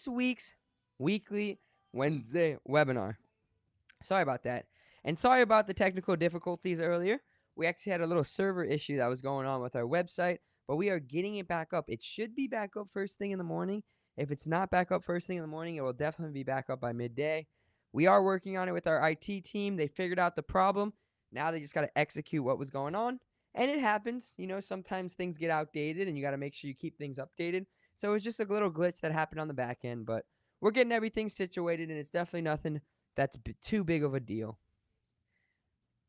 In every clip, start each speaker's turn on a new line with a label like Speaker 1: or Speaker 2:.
Speaker 1: this week's weekly Wednesday webinar. Sorry about that. And sorry about the technical difficulties earlier. We actually had a little server issue that was going on with our website, but we are getting it back up. It should be back up first thing in the morning. If it's not back up first thing in the morning, it will definitely be back up by midday. We are working on it with our IT team. They figured out the problem. Now they just got to execute what was going on. And it happens. Sometimes things get outdated and you got to make sure you keep things updated. So it was just a little glitch that happened on the back end, but we're getting everything situated and it's definitely nothing that's too big of a deal.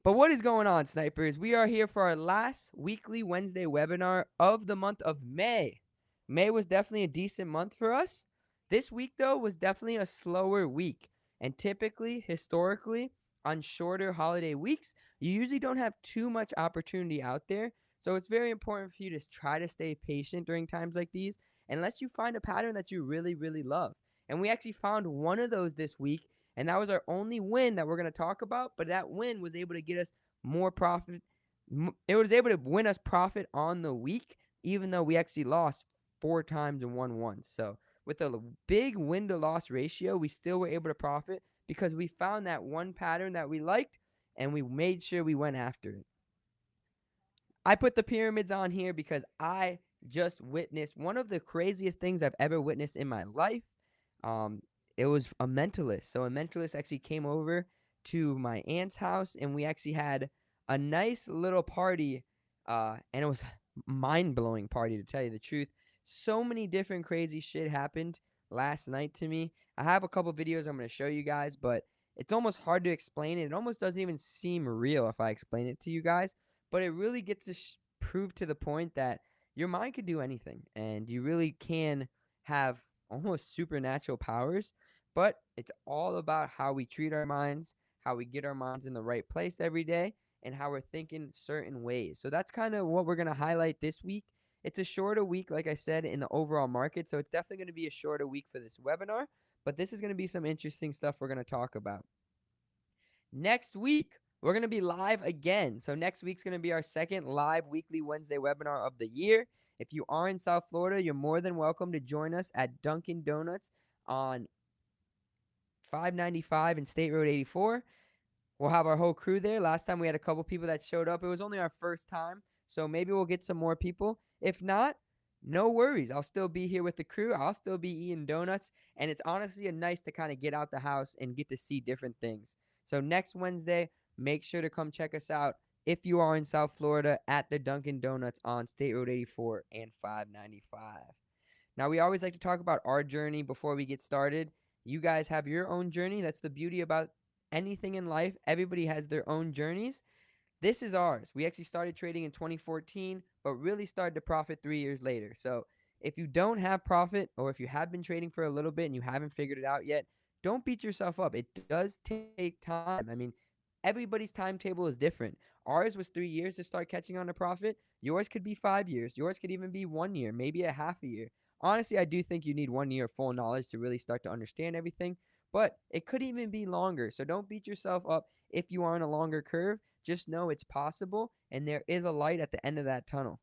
Speaker 1: But what is going on, snipers? We are here for our last weekly Wednesday webinar of the month of May. May was definitely a decent month for us. This week, though, was definitely a slower week. And typically, historically, on shorter holiday weeks, you usually don't have too much opportunity out there. So it's very important for you to try to stay patient during times like these, unless you find a pattern that you really, really love. And we actually found one of those this week, and that was our only win that we're going to talk about. But that win was able to get us more profit. It was able to win us profit on the week, even though we actually lost 4 times and won once. So with a big win to loss ratio, we still were able to profit because we found that one pattern that we liked and we made sure we went after it. I put the pyramids on here because I just witnessed one of the craziest things I've ever witnessed in my life. It was a mentalist. So a mentalist actually came over to my aunt's house and we actually had a nice little party. And it was a mind-blowing party, to tell you the truth. So many different crazy shit happened last night to me. I have a couple videos I'm going to show you guys, but it's almost hard to explain it. It almost doesn't even seem real if I explain it to you guys. But it really gets to prove to the point that your mind can do anything. And you really can have almost supernatural powers. But it's all about how we treat our minds, how we get our minds in the right place every day, and how we're thinking certain ways. So that's kind of what we're going to highlight this week. It's a shorter week, like I said, in the overall market. So it's definitely going to be a shorter week for this webinar. But this is going to be some interesting stuff we're going to talk about. Next week, we're going to be live again. So next week's going to be our second live weekly Wednesday webinar of the year. If you are in South Florida, you're more than welcome to join us at Dunkin' Donuts on 595 and State Road 84. We'll have our whole crew there. Last time we had a couple people that showed up. It was only our first time, so maybe we'll get some more people. If not, no worries. I'll still be here with the crew. I'll still be eating donuts, and it's honestly nice to kind of get out the house and get to see different things. So next Wednesday, make sure to come check us out if you are in South Florida at the Dunkin' Donuts on State Road 84 and 595. Now, we always like to talk about our journey before we get started. You guys have your own journey. That's the beauty about anything in life. Everybody has their own journeys. This is ours. We actually started trading in 2014, but really started to profit 3 years later. So if you don't have profit, or if you have been trading for a little bit and you haven't figured it out yet, don't beat yourself up. It does take time. I mean, everybody's timetable is different. Ours was 3 years to start catching on to profit. Yours could be 5 years. Yours could even be 1 year, maybe a half a year. Honestly, I do think you need 1 year of full knowledge to really start to understand everything, but it could even be longer. So don't beat yourself up if you are on a longer curve. Just know it's possible, and there is a light at the end of that tunnel.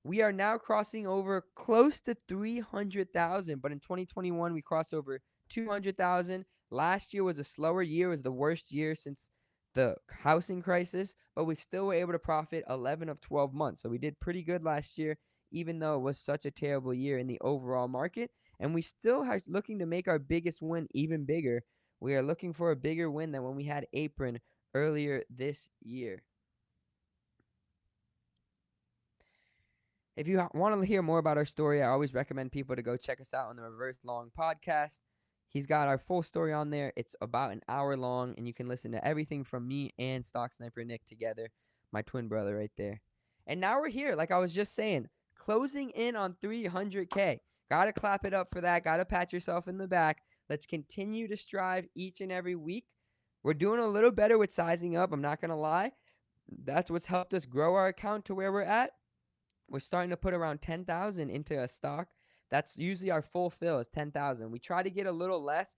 Speaker 1: We are now crossing over close to 300,000, but in 2021, we crossed over 200,000. Last year was a slower year. It was the worst year since the housing crisis, but we still were able to profit 11 of 12 months. So we did pretty good last year, even though it was such a terrible year in the overall market. And we still are looking to make our biggest win even bigger. We are looking for a bigger win than when we had Apron earlier this year. If you want to hear more about our story, I always recommend people to go check us out on the Reverse Long podcast. He's got our full story on there. It's about an hour long, and you can listen to everything from me and Stock Sniper Nick together, my twin brother right there. And now we're here, like I was just saying, closing in on 300K. Got to clap it up for that. Got to pat yourself in the back. Let's continue to strive each and every week. We're doing a little better with sizing up. I'm not going to lie. That's what's helped us grow our account to where we're at. We're starting to put around 10,000 into a stock. That's usually our full fill is 10,000. We try to get a little less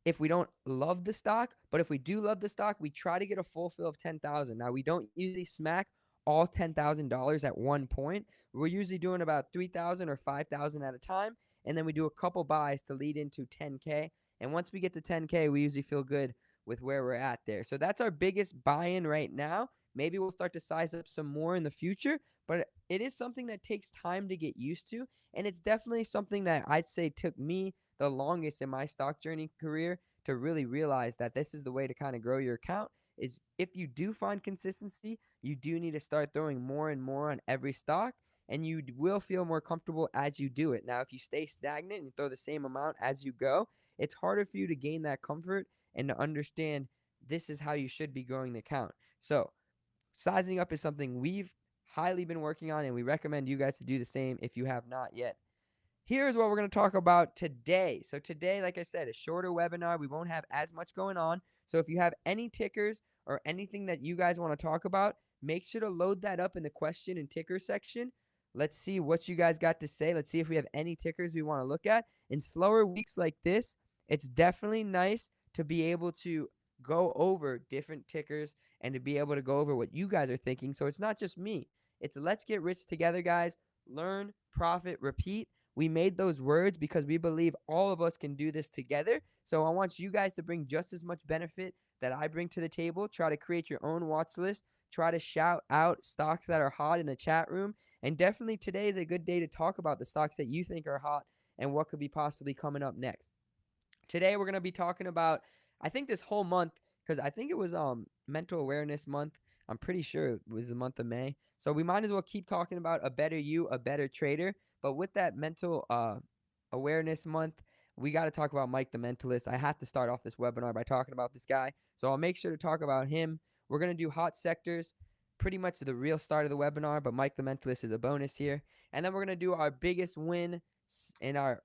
Speaker 1: if we don't love the stock, but if we do love the stock, we try to get a full fill of 10,000. Now, we don't usually smack all $10,000 at one point. We're usually doing about 3,000 or 5,000 at a time, and then we do a couple buys to lead into 10K. And once we get to 10K, we usually feel good with where we're at there. So that's our biggest buy-in right now. Maybe we'll start to size up some more in the future, but it is something that takes time to get used to, and it's definitely something that I'd say took me the longest in my stock journey career to really realize that this is the way to kind of grow your account. Is if you do find consistency, you do need to start throwing more and more on every stock, and you will feel more comfortable as you do it. Now, if you stay stagnant and throw the same amount as you go, it's harder for you to gain that comfort and to understand this is how you should be growing the account. So, sizing up is something we've highly been working on, and we recommend you guys to do the same if you have not yet. Here's what we're going to talk about today. So today, like I said, a shorter webinar. We won't have as much going on. So if you have any tickers or anything that you guys want to talk about, make sure to load that up in the question and ticker section. Let's see what you guys got to say. Let's see if we have any tickers we want to look at. In slower weeks like this, it's definitely nice to be able to go over different tickers and to be able to go over what you guys are thinking. So it's not just me. It's let's get rich together, guys. Learn, profit, repeat. We made those words because we believe all of us can do this together. So I want you guys to bring just as much benefit that I bring to the table. Try to create your own watch list. Try to shout out stocks that are hot in the chat room. And definitely today is a good day to talk about the stocks that you think are hot and what could be possibly coming up next. Today we're going to be talking about, I think this whole month, because I think it was mental awareness month. I'm pretty sure it was the month of May. So we might as well keep talking about a better you, a better trader. But with that mental awareness month, we got to talk about Myke the Mentalist. I have to start off this webinar by talking about this guy. So I'll make sure to talk about him. We're going to do hot sectors, pretty much the real start of the webinar, but Myke the Mentalist is a bonus here. And then we're going to do our biggest win and our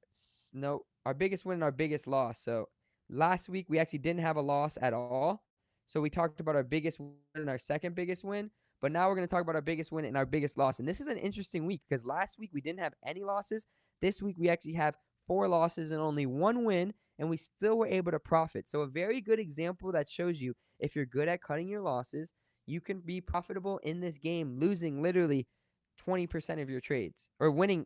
Speaker 1: biggest win and our biggest loss. So last week we actually didn't have a loss at all. So we talked about our biggest win and our second biggest win. But now we're going to talk about our biggest win and our biggest loss. And this is an interesting week because last week we didn't have any losses. This week we actually have 4 losses and only 1 win, and we still were able to profit. So a very good example that shows you if you're good at cutting your losses, you can be profitable in this game, losing literally 20% of your trades, or winning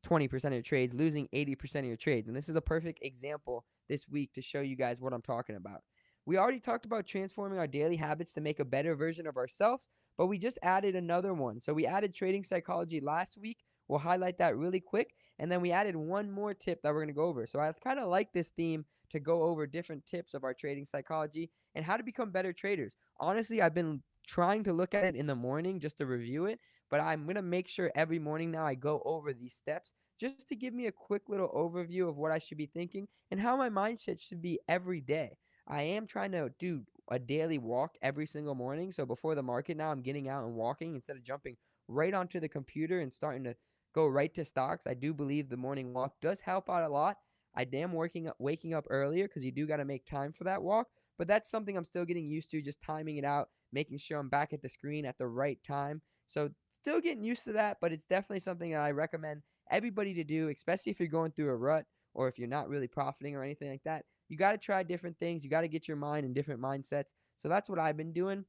Speaker 1: 20% of your trades, losing 80% of your trades. And this is a perfect example this week to show you guys what I'm talking about. We already talked about transforming our daily habits to make a better version of ourselves, but we just added another one. So we added trading psychology last week. We'll highlight that really quick. And then we added one more tip that we're going to go over. So I kind of like this theme to go over different tips of our trading psychology and how to become better traders. Honestly, I've been trying to look at it in the morning just to review it, but I'm going to make sure every morning now I go over these steps just to give me a quick little overview of what I should be thinking and how my mindset should be every day. I am trying to do a daily walk every single morning. So before the market now, I'm getting out and walking instead of jumping right onto the computer and starting to go right to stocks. I do believe the morning walk does help out a lot. I am waking up earlier because you do got to make time for that walk. But that's something I'm still getting used to, just timing it out, making sure I'm back at the screen at the right time. So still getting used to that, but it's definitely something that I recommend everybody to do, especially if you're going through a rut or if you're not really profiting or anything like that. You got to try different things. You got to get your mind in different mindsets. So that's what I've been doing.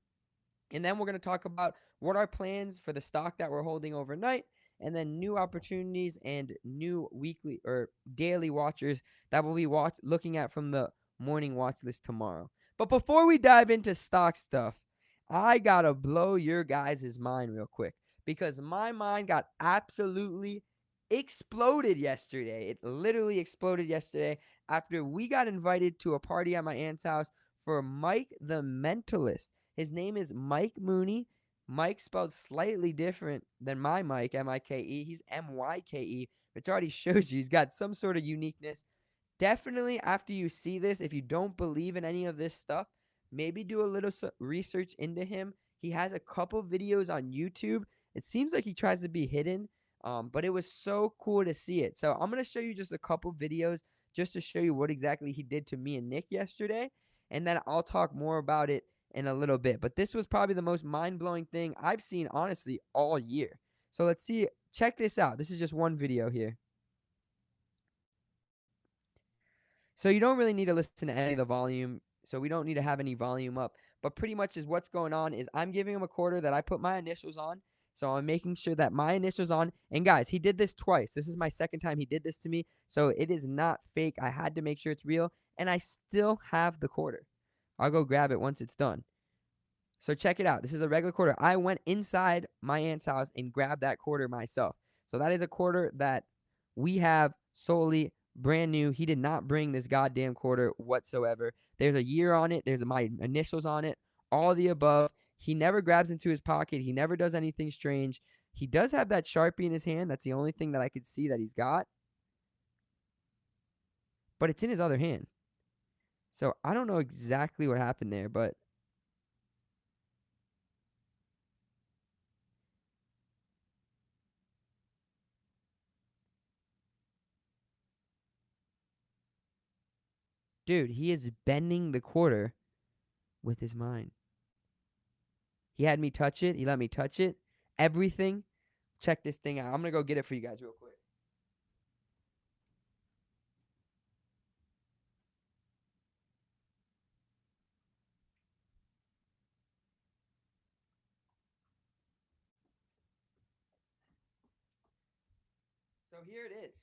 Speaker 1: And then we're going to talk about what our plans for the stock that we're holding overnight, and then new opportunities and new weekly or daily watchers that we'll be looking at from the morning watch list tomorrow. But before we dive into stock stuff, I got to blow your guys' mind real quick because my mind got absolutely exploded yesterday. It literally exploded yesterday after we got invited to a party at my aunt's house for Myke the Mentalist. His name is Myke Mooney. Myke spelled slightly different than my Myke, M-I-K-E. He's M-Y-K-E, which already shows you he's got some sort of uniqueness. Definitely, after you see this, if you don't believe in any of this stuff, maybe do a little research into him. He has a couple videos on YouTube. It seems like he tries to be hidden, but it was so cool to see it. So I'm going to show you just a couple videos just to show you what exactly he did to me and Nick yesterday, and then I'll talk more about it in a little bit. But this was probably the most mind-blowing thing I've seen, honestly, all year. So let's see. Check this out. This is just one video here. So you don't really need to listen to any of the volume. So we don't need to have any volume up. But pretty much is what's going on is I'm giving him a quarter that I put my initials on. So I'm making sure that my initials on. And guys, he did this twice. This is my second time he did this to me. So it is not fake. I had to make sure it's real. And I still have the quarter. I'll go grab it once it's done. So check it out. This is a regular quarter. I went inside my aunt's house and grabbed that quarter myself. So that is a quarter that we have solely brand new. He did not bring this goddamn quarter whatsoever. There's a year on it. There's my initials on it. All the above. He never grabs into his pocket. He never does anything strange. He does have that Sharpie in his hand. That's the only thing that I could see that he's got. But it's in his other hand. So I don't know exactly what happened there, but dude, he is bending the quarter with his mind. He had me touch it. He let me touch it. Everything. Check this thing out. I'm going to go get it for you guys real quick. So here it is.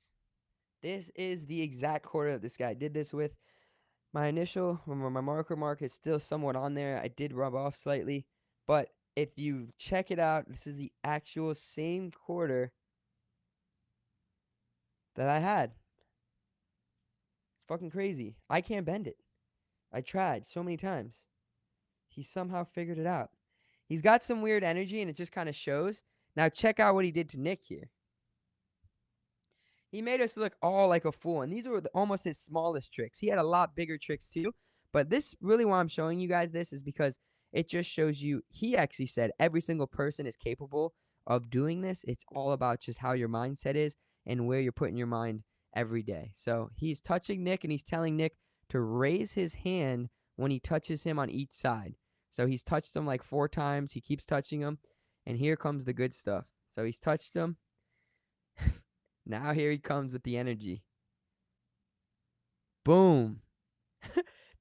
Speaker 1: This is the exact quarter that this guy did this with. My initial, my marker mark is still somewhat on there. I did rub off slightly. But if you check it out, this is the actual same quarter that I had. It's fucking crazy. I can't bend it. I tried so many times. He somehow figured it out. He's got some weird energy, and it just kind of shows. Now check out what he did to Nick here. He made us look all like a fool, and these were almost his smallest tricks. He had a lot bigger tricks too, but this really why I'm showing you guys this is because it just shows you he actually said every single person is capable of doing this. It's all about just how your mindset is and where you're putting your mind every day. So he's touching Nick, and he's telling Nick to raise his hand when he touches him on each side. So he's touched him like 4 times. He keeps touching him, and here comes the good stuff. So he's touched him. Now here he comes with the energy. Boom.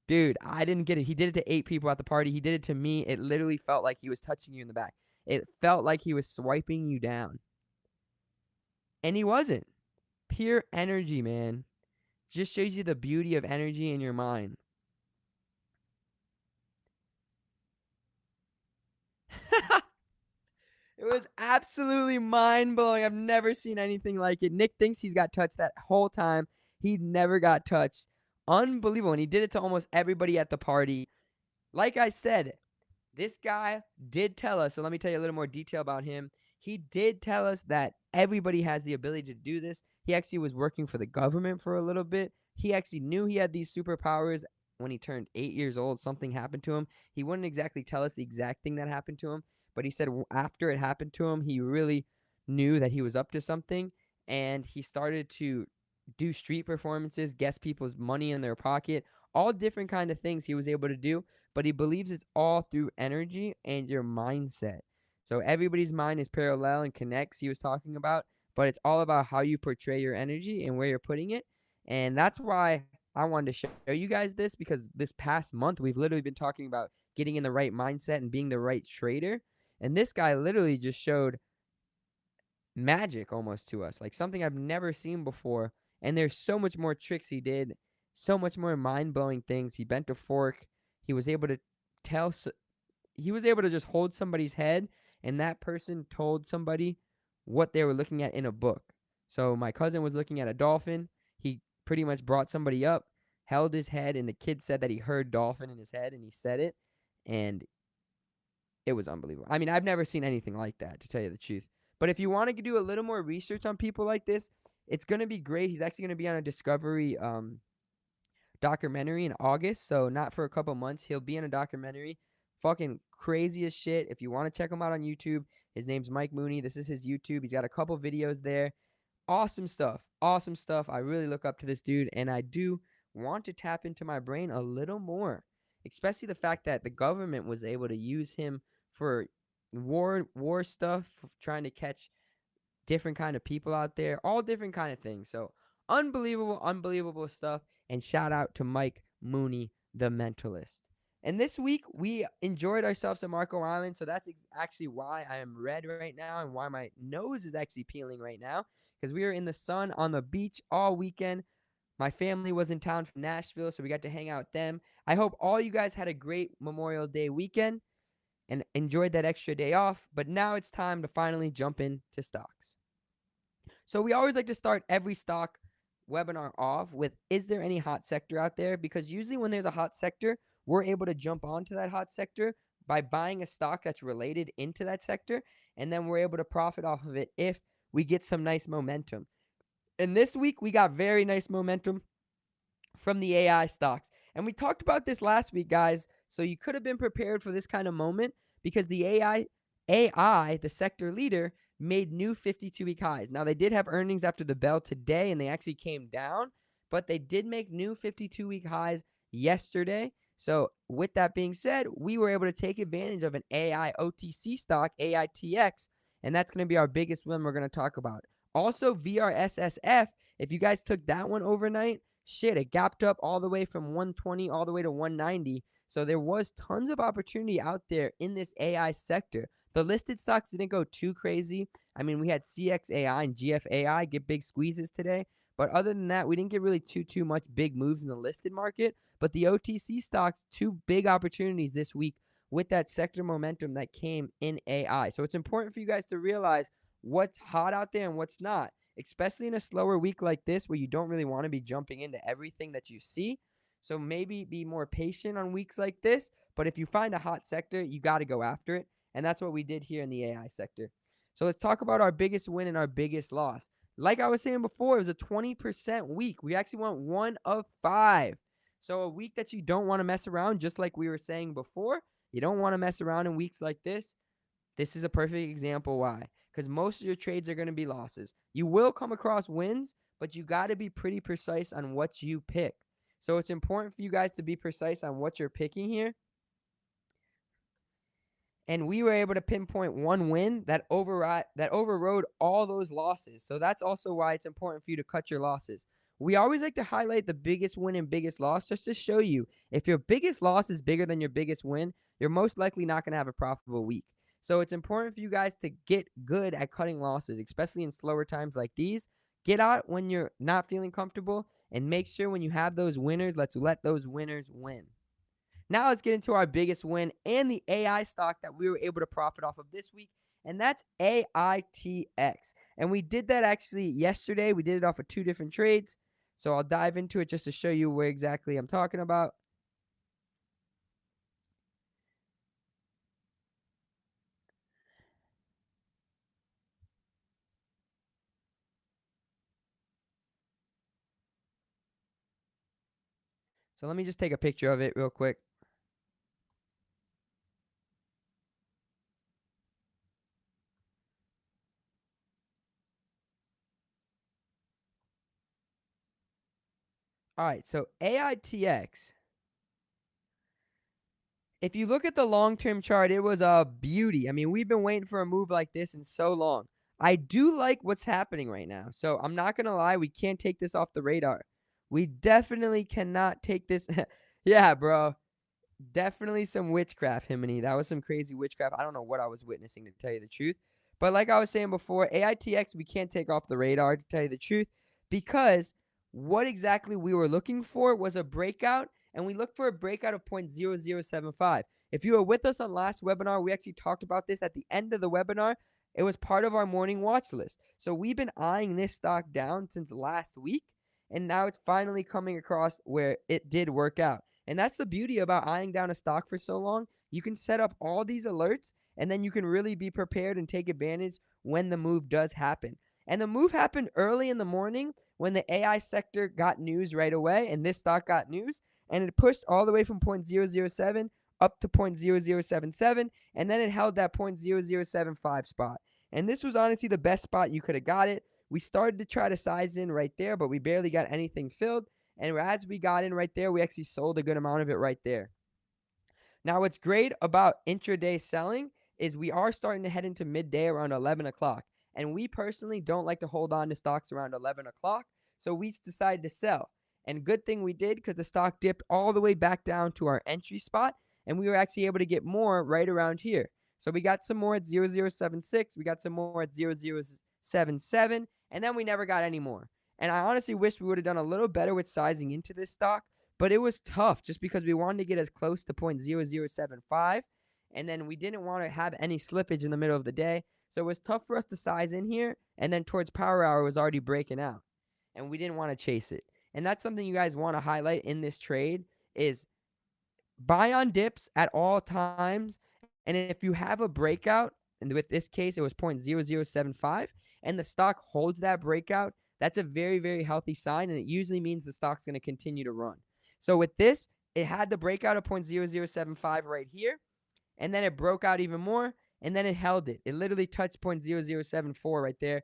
Speaker 1: Dude, I didn't get it. He did it to 8 people at the party. He did it to me. It literally felt like he was touching you in the back. It felt like he was swiping you down. And he wasn't. Pure energy, man. Just shows you the beauty of energy in your mind. It was absolutely mind-blowing. I've never seen anything like it. Nick thinks he's got touched that whole time. He never got touched. Unbelievable. And he did it to almost everybody at the party. Like I said, this guy did tell us, so let me tell you a little more detail about him. He did tell us that everybody has the ability to do this. He actually was working for the government for a little bit. He actually knew he had these superpowers when he turned 8 years old. Something happened to him. He wouldn't exactly tell us the exact thing that happened to him, but he said after it happened to him, he really knew that he was up to something, and he started to do street performances, guess people's money in their pocket, all different kind of things he was able to do, but he believes it's all through energy and your mindset. So everybody's mind is parallel and connects, he was talking about, but it's all about how you portray your energy and where you're putting it. And that's why I wanted to show you guys this, because this past month we've literally been talking about getting in the right mindset and being the right trader. And this guy literally just showed magic almost to us, like something I've never seen before. And there's so much more tricks he did, so much more mind-blowing things. He bent a fork. He was able to tell he was able to just hold somebody's head, and that person told somebody what they were looking at in a book. So my cousin was looking at a dolphin. He pretty much brought somebody up, held his head, and the kid said that he heard dolphin in his head, and he said it, and it was unbelievable. I mean, I've never seen anything like that, to tell you the truth. But if you want to do a little more research on people like this, it's going to be great. He's actually going to be on a Discovery documentary in August, so not for a couple months. He'll be in a documentary. Fucking crazy as shit. If you want to check him out on YouTube, his name's Myke Mooney. This is his YouTube. He's got a couple videos there. Awesome stuff. Awesome stuff. I really look up to this dude, and I do want to tap into my brain a little more, especially the fact that the government was able to use him for war stuff, trying to catch different kind of people out there, all different kind of things. So unbelievable stuff. And shout out to Myke Mooney, the Mentalist. And this week, we enjoyed ourselves at Marco Island. So that's actually why I am red right now and why my nose is actually peeling right now. Because we were in the sun on the beach all weekend. My family was in town from Nashville, so we got to hang out with them. I hope all you guys had a great Memorial Day weekend and enjoyed that extra day off. But now it's time to finally jump into stocks. So we always like to start every stock webinar off with, is there any hot sector out there? Because usually when there's a hot sector, we're able to jump onto that hot sector by buying a stock that's related into that sector, and then we're able to profit off of it if we get some nice momentum. And this week we got very nice momentum from the AI stocks. And we talked about this last week, guys. So you could have been prepared for this kind of moment because the AI, the sector leader, made new 52-week highs. Now, they did have earnings after the bell today, and they actually came down, but they did make new 52-week highs yesterday. So with that being said, we were able to take advantage of an AI OTC stock, AITX, and that's going to be our biggest one we're going to talk about. Also, VRSSF, if you guys took that one overnight, shit, it gapped up all the way from 120 all the way to 190. So there was tons of opportunity out there in this AI sector. The listed stocks didn't go too crazy. I mean, we had CXAI and GFAI get big squeezes today. But other than that, we didn't get really too much big moves in the listed market. But the OTC stocks, two big opportunities this week with that sector momentum that came in AI. So it's important for you guys to realize what's hot out there and what's not, especially in a slower week like this where you don't really want to be jumping into everything that you see. So maybe be more patient on weeks like this. But if you find a hot sector, you got to go after it. And that's what we did here in the AI sector. So let's talk about our biggest win and our biggest loss. Like I was saying before, it was a 20% week. We actually went 1 of 5. So a week that you don't want to mess around, just like we were saying before. You don't want to mess around in weeks like this. This is a perfect example why. Because most of your trades are going to be losses. You will come across wins, but you got to be pretty precise on what you pick. So it's important for you guys to be precise on what you're picking here. And we were able to pinpoint one win that overrode all those losses. So that's also why it's important for you to cut your losses. We always like to highlight the biggest win and biggest loss just to show you if your biggest loss is bigger than your biggest win, you're most likely not going to have a profitable week. So it's important for you guys to get good at cutting losses, especially in slower times like these. Get out when you're not feeling comfortable and make sure when you have those winners, let's let those winners win. Now let's get into our biggest win and the AI stock that we were able to profit off of this week, and that's AITX. And we did that actually yesterday. We did it off of 2 different trades. So I'll dive into it just to show you where exactly I'm talking about. So let me just take a picture of it real quick. All right, so AITX, if you look at the long-term chart, it was a beauty. I mean, we've been waiting for a move like this in so long. I do like what's happening right now. So I'm not going to lie, we can't take this off the radar. We definitely cannot take this. Yeah, bro. Definitely some witchcraft, Himini. That was some crazy witchcraft. I don't know what I was witnessing, to tell you the truth. But like I was saying before, AITX, we can't take off the radar, to tell you the truth, because what exactly we were looking for was a breakout, and we looked for a breakout of 0.0075. If you were with us on last webinar, we actually talked about this at the end of the webinar. It was part of our morning watch list. So we've been eyeing this stock down since last week, and now it's finally coming across where it did work out. And that's the beauty about eyeing down a stock for so long. You can set up all these alerts, and then you can really be prepared and take advantage when the move does happen. And the move happened early in the morning when the AI sector got news right away, and this stock got news, and it pushed all the way from 0.007 up to 0.0077, and then it held that 0.0075 spot. And this was honestly the best spot you could have got it. We started to try to size in right there, but we barely got anything filled. And as we got in right there, we actually sold a good amount of it right there. Now, what's great about intraday selling is we are starting to head into midday around 11 o'clock. And we personally don't like to hold on to stocks around 11 o'clock. So we decided to sell. And good thing we did, because the stock dipped all the way back down to our entry spot. and we were actually able to get more right around here. So we got some more at 0076, we got some more at 0077, and then we never got any more. And I honestly wish we would have done a little better with sizing into this stock, but it was tough just because we wanted to get as close to 0.0075, and then we didn't want to have any slippage in the middle of the day. So it was tough for us to size in here, and then towards power hour was already breaking out, and we didn't want to chase it. And that's something you guys want to highlight in this trade is buy on dips at all times. And if you have a breakout, and with this case, it was 0.0075, and the stock holds that breakout, that's a very, very healthy sign, and it usually means the stock's going to continue to run. So with this, it had the breakout of 0.0075 right here, and then it broke out even more, and then it held it. It literally touched 0.0074 right there,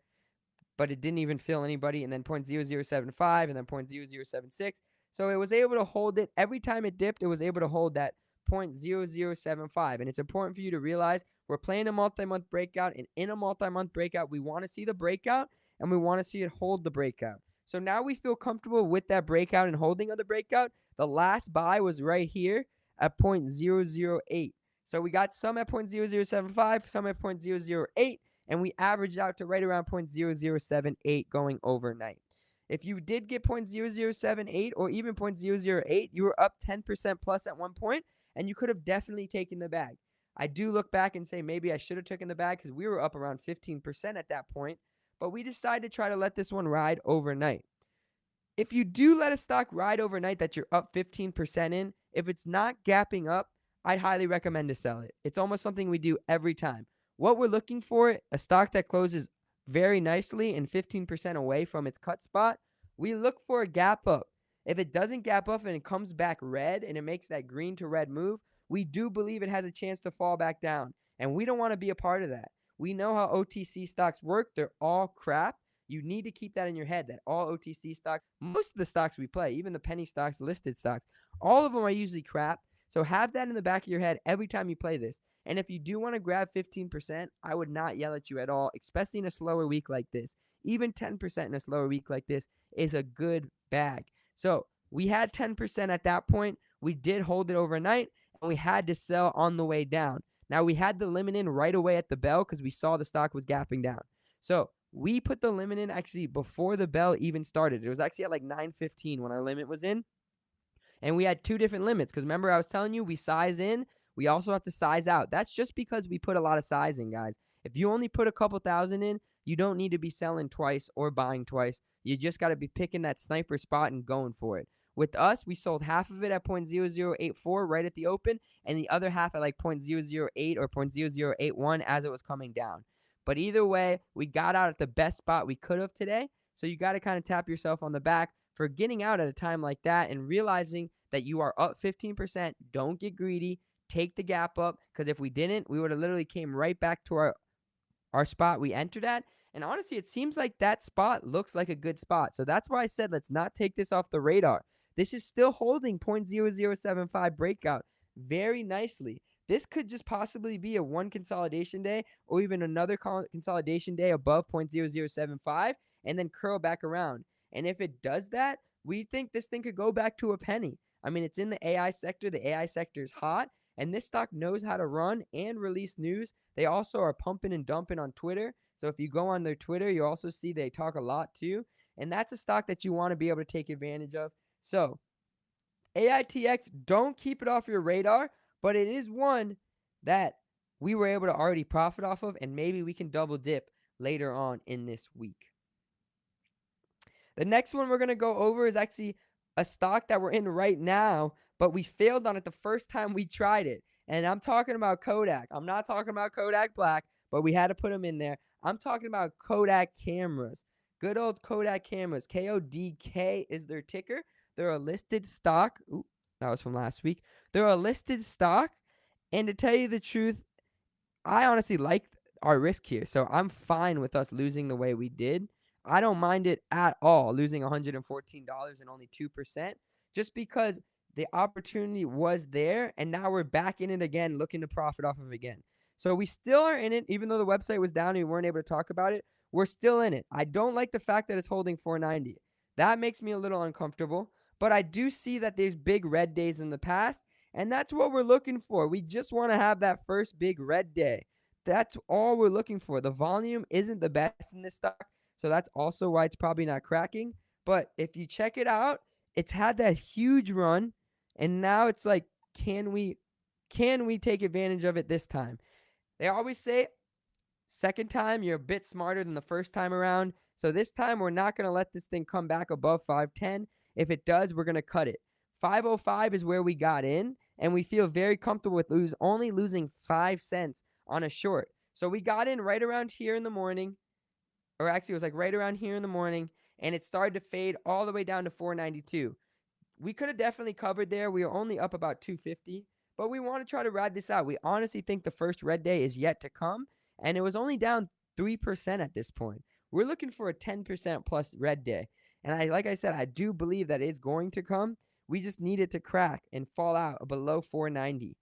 Speaker 1: but it didn't even fill anybody, and then 0.0075, and then 0.0076. So it was able to hold it. Every time it dipped, it was able to hold that 0.0075. And it's important for you to realize we're playing a multi-month breakout, and in a multi-month breakout, we want to see the breakout, and we want to see it hold the breakout. So now we feel comfortable with that breakout and holding of the breakout. The last buy was right here at 0.008. So we got some at 0.0075, some at 0.008, and we averaged out to right around 0.0078 going overnight. If you did get 0.0078 or even 0.008, you were up 10% plus at one point, and you could have definitely taken the bag. I do look back and say maybe I should have taken the bag because we were up around 15% at that point, but we decided to try to let this one ride overnight. If you do let a stock ride overnight that you're up 15% in, if it's not gapping up, I'd highly recommend to sell it. It's almost something we do every time. What we're looking for, a stock that closes very nicely and 15% away from its cut spot, we look for a gap up. If it doesn't gap up and it comes back red and it makes that green to red move, we do believe it has a chance to fall back down. And we don't want to be a part of that. We know how OTC stocks work. They're all crap. You need to keep that in your head that all OTC stocks, most of the stocks we play, even the penny stocks, listed stocks, all of them are usually crap. So have that in the back of your head every time you play this. And if you do want to grab 15%, I would not yell at you at all, especially in a slower week like this. Even 10% in a slower week like this is a good bag. So we had 10% at that point. We did hold it overnight, and we had to sell on the way down. Now, we had the limit in right away at the bell because we saw the stock was gapping down. So we put the limit in actually before the bell even started. It was actually at like 9:15 when our limit was in. And we had two different limits because remember I was telling you we size in, we also have to size out. That's just because we put a lot of size in, guys. If you only put a couple thousand in, you don't need to be selling twice or buying twice. You just got to be picking that sniper spot and going for it. With us, we sold half of it at 0.0084 right at the open, and the other half at like 0.008 or 0.0081 as it was coming down. But either way, we got out at the best spot we could have today. So you got to kind of tap yourself on the back for getting out at a time like that and realizing that you are up 15%. Don't get greedy. Take the gap up, because if we didn't, we would have literally came right back to our spot we entered at. And honestly, it seems like that spot looks like a good spot. So that's why I said let's not take this off the radar. This is still holding 0.0075 breakout very nicely. This could just possibly be a one consolidation day or even another consolidation day above 0.0075 and then curl back around. And if it does that, we think this thing could go back to a penny. I mean, it's in the AI sector. The AI sector is hot, and this stock knows how to run and release news. They also are pumping and dumping on Twitter. So if you go on their Twitter, you also see they talk a lot too. And that's a stock that you want to be able to take advantage of. So AITX, don't keep it off your radar, but it is one that we were able to already profit off of, and maybe we can double dip later on in this week. The next one we're going to go over is actually a stock that we're in right now, but we failed on it the first time we tried it. And I'm talking about Kodak. I'm not talking about Kodak Black, but we had to put them in there. I'm talking about Kodak cameras. Good old Kodak cameras. KODK is their ticker. They're a listed stock. Ooh, that was from last week. They're a listed stock. And to tell you the truth, I honestly like our risk here. So I'm fine with us losing the way we did. I don't mind it at all, losing $114 and only 2%, just because the opportunity was there, and now we're back in it again, looking to profit off of it again. So we still are in it, even though the website was down and we weren't able to talk about it. We're still in it. I don't like the fact that it's holding 490. That makes me a little uncomfortable, but I do see that there's big red days in the past, And that's what we're looking for. We just want to have that first big red day. That's all we're looking for. The volume isn't the best in this stock, so that's also why it's probably not cracking. But if you check it out, it's had that huge run, and now it's like, can we take advantage of it this time? They always say second time you're a bit smarter than the first time around. So this time we're not going to let this thing come back above 510. If it does, we're going to cut it. 505 is where we got in, and we feel very comfortable with only losing 5 cents on a short. So we got in right around here in the morning, or actually it was like right around here in the morning, and it started to fade all the way down to 492. We could have definitely covered there. We were only up about 250, but we want to try to ride this out. We honestly think the first red day is yet to come, and it was only down 3% at this point. We're looking for a 10% plus red day. And like I said, I do believe that is going to come. We just need it to crack and fall out below 490.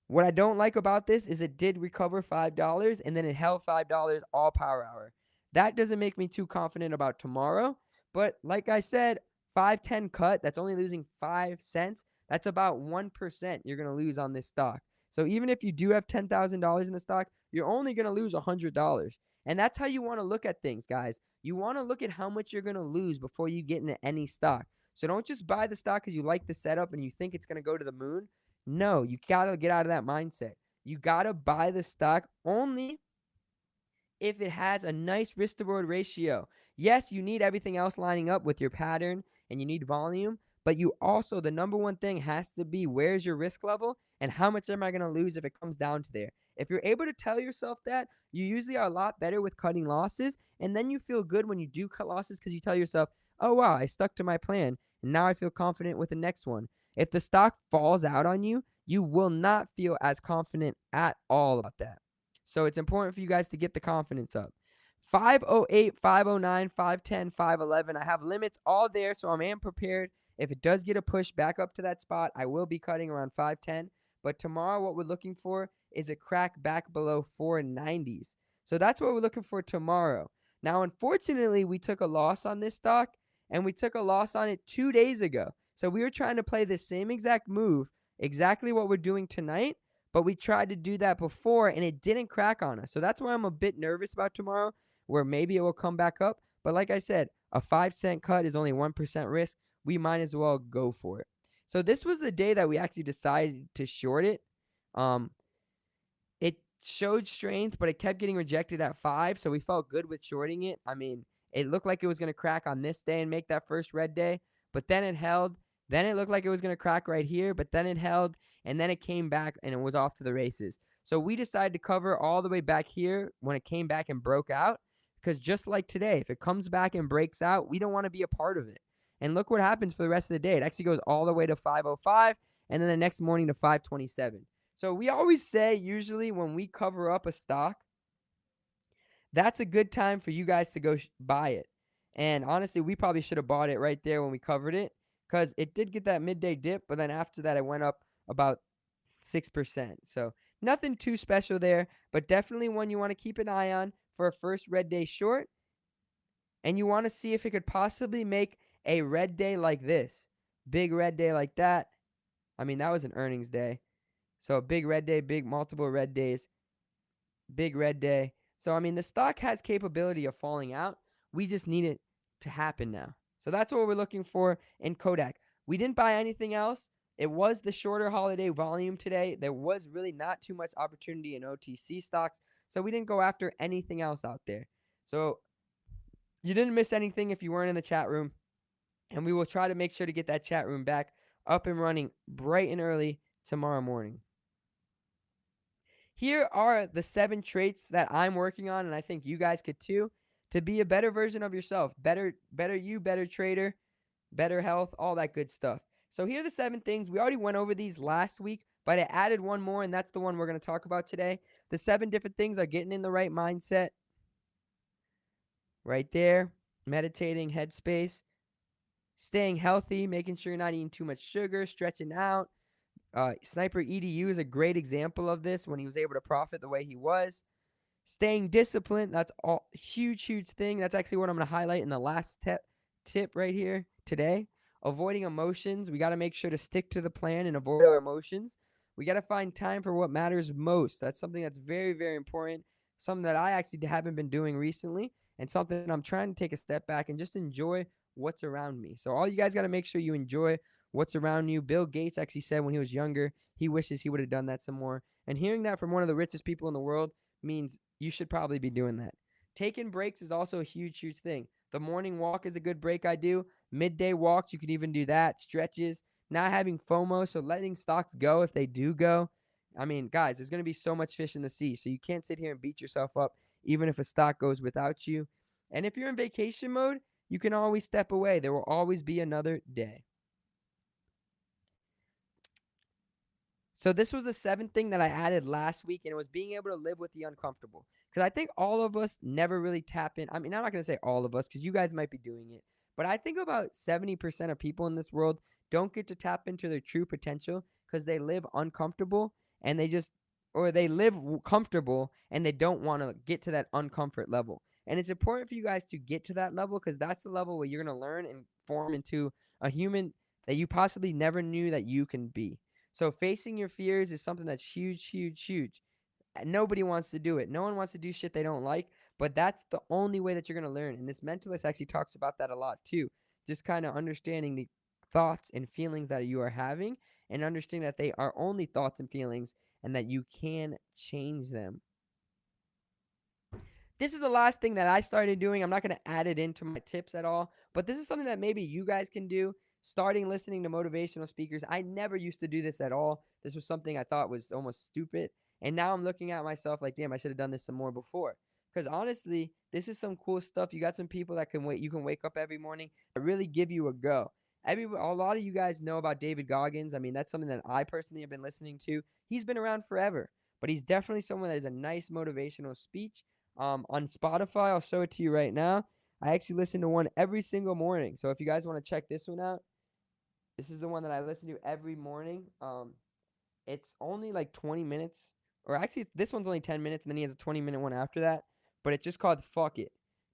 Speaker 1: What I don't like about this is it did recover $5 and then it held $5 all power hour. That doesn't make me too confident about tomorrow. But like I said, 510 cut, that's only losing 5 cents. That's about 1% you're going to lose on this stock. So even if you do have $10,000 in the stock, you're only going to lose $100. And that's how you want to look at things, guys. You want to look at how much you're going to lose before you get into any stock. So don't just buy the stock because you like the setup and you think it's going to go to the moon. No, you got to get out of that mindset. You got to buy the stock only if it has a nice risk to reward ratio. Yes, you need everything else lining up with your pattern and you need volume, but you also, the number one thing has to be where's your risk level and how much am I going to lose if it comes down to there. If you're able to tell yourself that, you usually are a lot better with cutting losses, and then you feel good when you do cut losses because you tell yourself, oh wow, I stuck to my plan, and now I feel confident with the next one. If the stock falls out on you, you will not feel as confident at all about that. So it's important for you guys to get the confidence up. 508, 509, 510, 511. I have limits all there, so I am prepared. If it does get a push back up to that spot, I will be cutting around 510. But tomorrow, what we're looking for is a crack back below 490s. So that's what we're looking for tomorrow. Now, unfortunately, we took a loss on this stock, and we took a loss on it 2 days ago. So we were trying to play the same exact move, exactly what we're doing tonight, but we tried to do that before, and it didn't crack on us. So that's why I'm a bit nervous about tomorrow, where maybe it will come back up. But like I said, a 5-cent cut is only 1% risk. We might as well go for it. So this was the day that we actually decided to short it. It showed strength, but it kept getting rejected at 5, so we felt good with shorting it. I mean, it looked like it was going to crack on this day and make that first red day, but then it held. Then it looked like it was going to crack right here, but then it held, and then it came back, and it was off to the races. So we decided to cover all the way back here when it came back and broke out, because just like today, if it comes back and breaks out, we don't want to be a part of it. And look what happens for the rest of the day. It actually goes all the way to 505, and then the next morning to 527. So we always say, usually when we cover up a stock, that's a good time for you guys to go buy it. And honestly, we probably should have bought it right there when we covered it, because it did get that midday dip, but then after that, it went up about 6%. So nothing too special there, but definitely one you want to keep an eye on for a first red day short. And you want to see if it could possibly make a red day like this. Big red day like that. I mean, that was an earnings day. So a big red day, big multiple red days, big red day. So, I mean, the stock has capability of falling out. We just need it to happen now. So that's what we're looking for in Kodak. We didn't buy anything else. It was the shorter holiday volume today. There was really not too much opportunity in OTC stocks. So we didn't go after anything else out there. So you didn't miss anything if you weren't in the chat room. And we will try to make sure to get that chat room back up and running bright and early tomorrow morning. Here are the 7 traits that I'm working on, and I think you guys could too, to be a better version of yourself. Better you, better trader, better health, all that good stuff. So here are the 7 things. We already went over these last week, but I added one more, and that's the one we're going to talk about today. The 7 different things are getting in the right mindset. Right there. Meditating, headspace. Staying healthy, making sure you're not eating too much sugar, stretching out. Sniper EDU is a great example of this when he was able to profit the way he was. Staying disciplined, that's a huge thing. That's actually what I'm going to highlight in the last tip right here today. avoiding emotions. We got to make sure to stick to the plan and avoid our emotions. We got to find time for what matters most. That's something that's very, very important. Something that I actually haven't been doing recently, and something I'm trying to take a step back and just enjoy what's around me. So all you guys got to make sure you enjoy what's around you. Bill Gates actually said when he was younger, he wishes he would have done that some more. And hearing that from one of the richest people in the world means you should probably be doing that. Taking breaks is also a huge, huge thing. The morning walk is a good break I do. Midday walks, you could even do that. Stretches. Not having FOMO, so letting stocks go if they do go. I mean, guys, there's going to be so much fish in the sea, so you can't sit here and beat yourself up even if a stock goes without you. And if you're in vacation mode, you can always step away. There will always be another day. So this was the seventh thing that I added last week, and it was being able to live with the uncomfortable. Because I think all of us never really tap in. I mean, I'm not going to say all of us because you guys might be doing it. But I think about 70% of people in this world don't get to tap into their true potential because they live uncomfortable and or they live comfortable and they don't want to get to that uncomfort level. And it's important for you guys to get to that level because that's the level where you're going to learn and form into a human that you possibly never knew that you can be. So facing your fears is something that's huge, huge, huge. Nobody wants to do it. No one wants to do shit they don't like, but that's the only way that you're going to learn. And this mentalist actually talks about that a lot too. Just kind of understanding the thoughts and feelings that you are having and understanding that they are only thoughts and feelings and that you can change them. This is the last thing that I started doing. I'm not going to add it into my tips at all, but this is something that maybe you guys can do. Starting listening to motivational speakers. I never used to do this at all. This was something I thought was almost stupid. And now I'm looking at myself like, damn, I should have done this some more before. Because honestly, this is some cool stuff. You got some people that can wait. You can wake up every morning that really give you a go. A lot of you guys know about David Goggins. I mean, that's something that I personally have been listening to. He's been around forever, but he's definitely someone that is a nice motivational speech. On Spotify, I'll show it to you right now. I actually listen to one every single morning. So if you guys want to check this one out, this is the one that I listen to every morning. It's only like 20 minutes, or actually, this one's only 10 minutes, and then he has a 20-minute one after that. But it's just called "Fuck It,"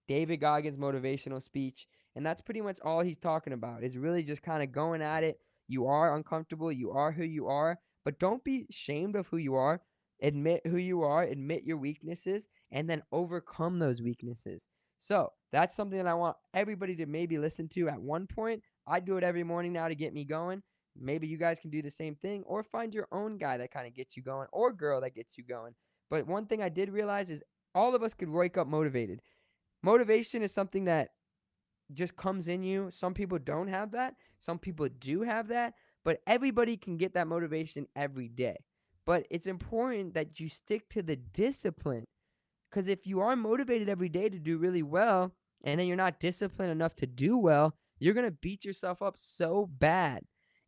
Speaker 1: David Goggins motivational speech, and that's pretty much all he's talking about. Is really just kind of going at it. You are uncomfortable. You are who you are, but don't be ashamed of who you are. Admit who you are. Admit your weaknesses, and then overcome those weaknesses. So that's something that I want everybody to maybe listen to at one point. I do it every morning now to get me going. Maybe you guys can do the same thing or find your own guy that kind of gets you going or girl that gets you going. But one thing I did realize is all of us could wake up motivated. Motivation is something that just comes in you. Some people don't have that. Some people do have that. But everybody can get that motivation every day. But it's important that you stick to the discipline. Because if you are motivated every day to do really well, and then you're not disciplined enough to do well, you're going to beat yourself up so bad.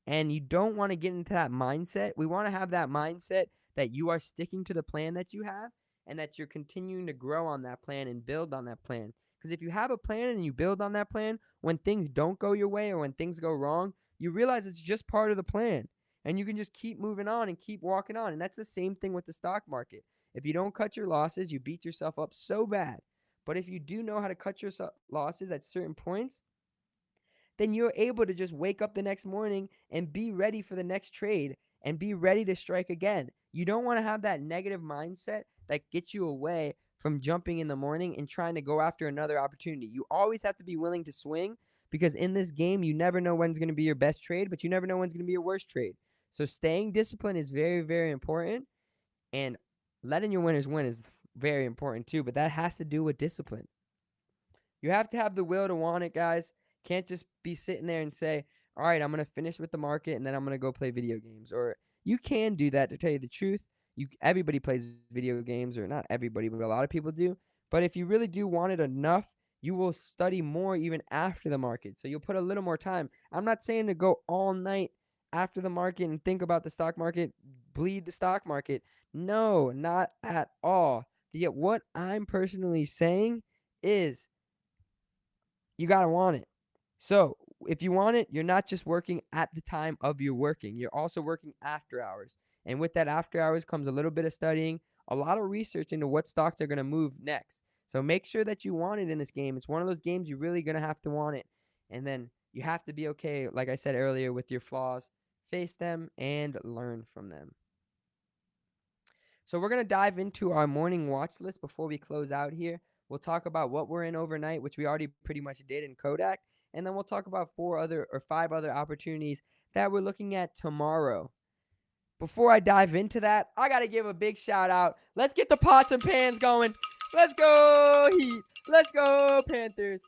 Speaker 1: And you don't want to get into that mindset. We want to have that mindset that you are sticking to the plan that you have and that you're continuing to grow on that plan and build on that plan. Because if you have a plan and you build on that plan, when things don't go your way or when things go wrong, you realize it's just part of the plan. And you can just keep moving on and keep walking on. And that's the same thing with the stock market. If you don't cut your losses, you beat yourself up so bad. But if you do know how to cut your losses at certain points, then you're able to just wake up the next morning and be ready for the next trade and be ready to strike again. You don't want to have that negative mindset that gets you away from jumping in the morning and trying to go after another opportunity. You always have to be willing to swing because in this game, you never know when's going to be your best trade, but you never know when's going to be your worst trade. So staying disciplined is very, very important. And letting your winners win is very important too, but that has to do with discipline. You have to have the will to want it, guys. Can't just be sitting there and say, all right, I'm going to finish with the market and then I'm going to go play video games. Or you can do that, to tell you the truth. Everybody plays video games, or not everybody, but a lot of people do. But if you really do want it enough, you will study more even after the market. So you'll put a little more time. I'm not saying to go all night after the market and think about the stock market, bleed the stock market. No, not at all. Yet what I'm personally saying is you got to want it. So if you want it, you're not just working at the time of your working. You're also working after hours. And with that after hours comes a little bit of studying, a lot of research into what stocks are going to move next. So make sure that you want it in this game. It's one of those games you're really going to have to want it. And then You have to be okay, like I said earlier, with your flaws. Face them and learn from them. So we're going to dive into our morning watch list before we close out here. We'll talk about what we're in overnight, which we already pretty much did in Kodak. And then we'll talk about 5 other opportunities that we're looking at tomorrow. Before I dive into that, I got to give a big shout out. Let's get the pots and pans going. Let's go, Heat. Let's go, Panthers.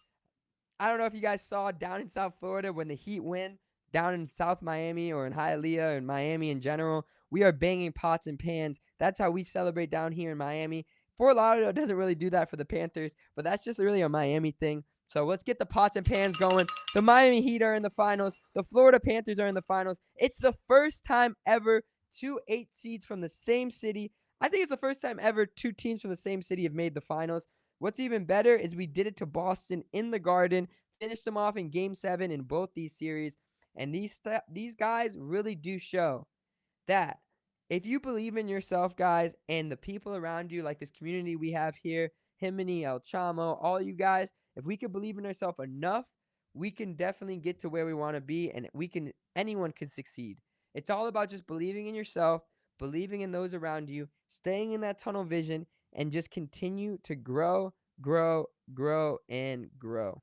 Speaker 1: I don't know if you guys saw down in South Florida when the Heat win, down in South Miami or in Hialeah and Miami in general, we are banging pots and pans. That's how we celebrate down here in Miami. Fort Lauderdale doesn't really do that for the Panthers, but that's just really a Miami thing. So let's get the pots and pans going. The Miami Heat are in the finals. The Florida Panthers are in the finals. It's the first time ever 2 8 seeds from the same city. I think it's the first time ever 2 teams from the same city have made the finals. What's even better is we did it to Boston in the Garden, finished them off in Game 7 in both these series, and these guys really do show that if you believe in yourself, guys, and the people around you, like this community we have here, Himini, El Chamo, all you guys, if we can believe in ourselves enough, we can definitely get to where we want to be, and anyone can succeed. It's all about just believing in yourself, believing in those around you, staying in that tunnel vision, and just continue to grow, grow, grow, and grow.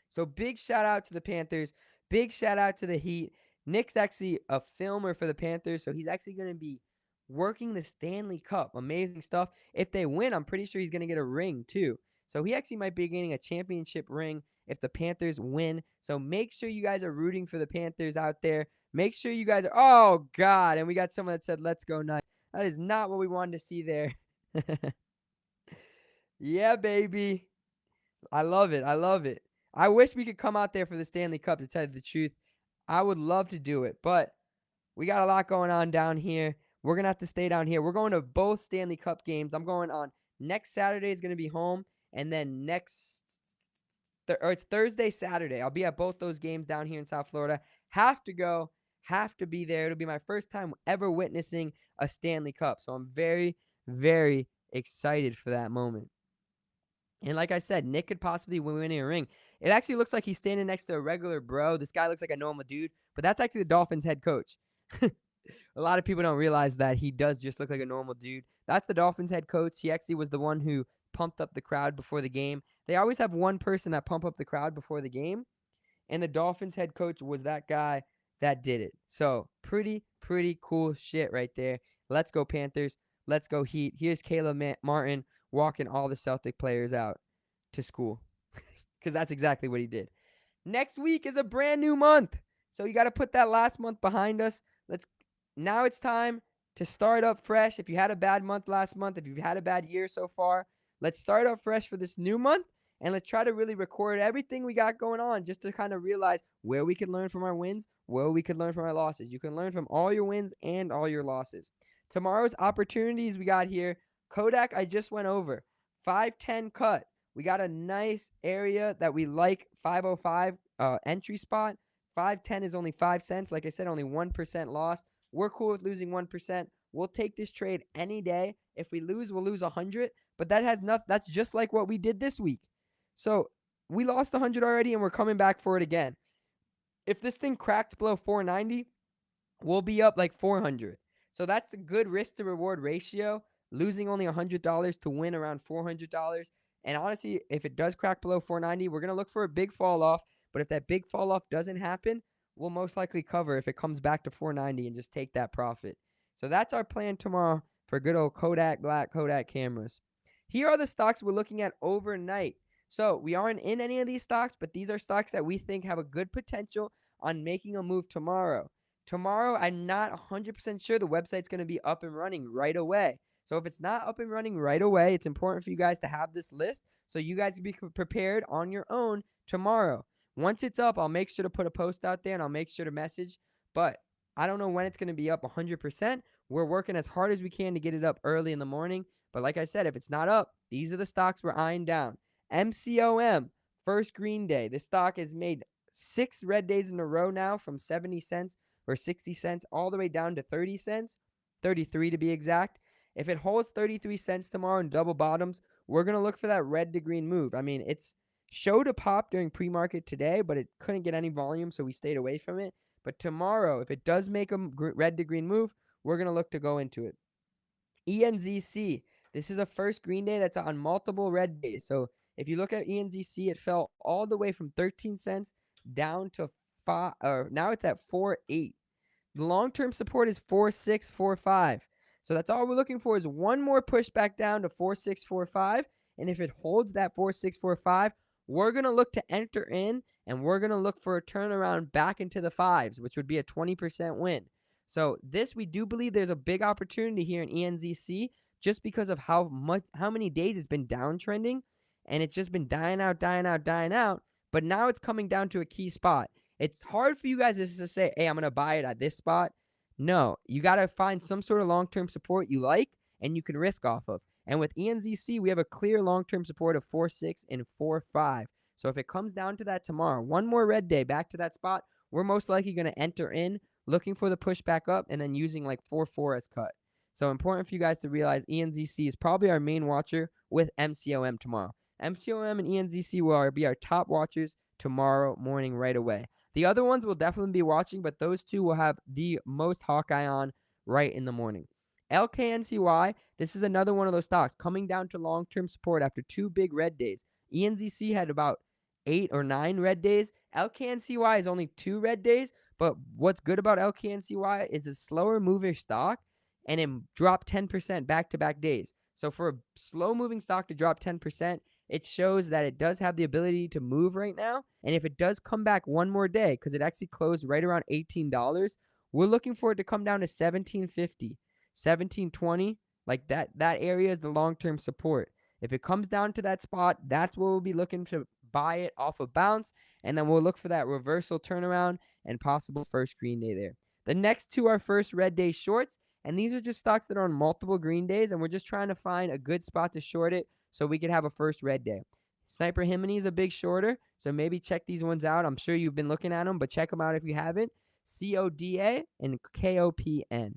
Speaker 1: So big shout out to the Panthers. Big shout out to the Heat. Nick's actually a filmer for the Panthers, so he's actually going to be working the Stanley Cup. Amazing stuff. If they win, I'm pretty sure he's going to get a ring too. So he actually might be getting a championship ring if the Panthers win. So make sure you guys are rooting for the Panthers out there. Make sure you guys are, oh, God. And we got someone that said, let's go nuts. That is not what we wanted to see there. Yeah, baby. I love it. I love it. I wish we could come out there for the Stanley Cup, to tell you the truth. I would love to do it, but we got a lot going on down here. We're going to have to stay down here. We're going to both Stanley Cup games. I'm going on next Saturday is going to be home, and then it's Thursday, Saturday. I'll be at both those games down here in South Florida. Have to go, have to be there. It'll be my first time ever witnessing a Stanley Cup, so I'm very, very excited for that moment. And like I said, Nick could possibly win a ring. It actually looks like he's standing next to a regular bro. This guy looks like a normal dude, but that's actually the Dolphins head coach. A lot of people don't realize that he does just look like a normal dude. That's the Dolphins head coach. He actually was the one who pumped up the crowd before the game. They always have one person that pump up the crowd before the game, and the Dolphins head coach was that guy that did it. So pretty cool shit right there. Let's go Panthers. Let's go Heat. Here's Caleb Martin walking all the Celtic players out to school, because that's exactly what he did. Next week is a brand new month, so you got to put that last month behind us. Now it's time to start up fresh. If you had a bad month last month, if you've had a bad year so far, let's start up fresh for this new month, and let's try to really record everything we got going on, just to kind of realize where we can learn from our wins, where we can learn from our losses. You can learn from all your wins and all your losses. Tomorrow's opportunities we got here. Kodak, I just went over. 510 cut. We got a nice area that we like. 505 entry spot. 510 is only 5 cents. Like I said, only 1% loss. We're cool with losing 1%. We'll take this trade any day. If we lose, we'll lose 100. But that has nothing. That's just like what we did this week. So we lost 100 already, and we're coming back for it again. If this thing cracks below 490, we'll be up like 400. So that's a good risk to reward ratio. Losing only $100 to win around $400. And honestly, if it does crack below 490, we're going to look for a big fall off. But if that big fall off doesn't happen, we'll most likely cover if it comes back to 490 and just take that profit. So that's our plan tomorrow for good old Kodak Black Kodak cameras. Here are the stocks we're looking at overnight. So we aren't in any of these stocks, but these are stocks that we think have a good potential on making a move tomorrow. Tomorrow, I'm not 100% sure the website's going to be up and running right away. So if it's not up and running right away, it's important for you guys to have this list so you guys can be prepared on your own tomorrow. Once it's up, I'll make sure to put a post out there, and I'll make sure to message. But I don't know when it's going to be up 100%. We're working as hard as we can to get it up early in the morning. But like I said, if it's not up, these are the stocks we're eyeing down. MCOM, first green day. This stock has made 6 red days in a row now, from 70 cents or 60 cents all the way down to 30 cents, 33 to be exact. If it holds 33 cents tomorrow and double bottoms, we're going to look for that red to green move. I mean, it's Showed a pop during pre-market today, but it couldn't get any volume, so we stayed away from it. But tomorrow, if it does make a red to green move, we're going to look to go into it. ENZC. This is a first green day that's on multiple red days. So if you look at ENZC, it fell all the way from 13 cents down to 5, or now it's at 4.8. The long-term support is 4.645. So that's all we're looking for is one more push back down to 4.645. And if it holds that 4.645, we're going to look to enter in, and we're going to look for a turnaround back into the fives, which would be a 20% win. So this, we do believe there's a big opportunity here in ENZC just because of how many days it's been downtrending, and it's just been dying out. But now it's coming down to a key spot. It's hard for you guys just to say, hey, I'm going to buy it at this spot. No, you got to find some sort of long-term support you like and you can risk off of. And with ENZC, we have a clear long-term support of 4.6 and 4.5. So if it comes down to that tomorrow, one more red day back to that spot, we're most likely going to enter in, looking for the push back up, and then using like 4.4 as cut. So important for you guys to realize ENZC is probably our main watcher with MCOM tomorrow. MCOM and ENZC will be our top watchers tomorrow morning right away. The other ones will definitely be watching, but those two will have the most Hawkeye on right in the morning. LKNCY, this is another one of those stocks coming down to long-term support after two big red days. ENZC had about 8 or 9 red days. LKNCY is only 2 red days, but what's good about LKNCY is a slower moving stock, and it dropped 10% back-to-back days. So for a slow-moving stock to drop 10%, it shows that it does have the ability to move right now. And if it does come back one more day, because it actually closed right around $18, we're looking for it to come down to $17.50, $17.20. Like that area is the long-term support. If it comes down to that spot, that's where we'll be looking to buy it off of bounce. And then we'll look for that reversal turnaround and possible first green day there. The next two are first red day shorts. And these are just stocks that are on multiple green days. And we're just trying to find a good spot to short it so we could have a first red day. Sniper Himini is a big shorter, so maybe check these ones out. I'm sure you've been looking at them, but check them out if you haven't. CODA and KOPN.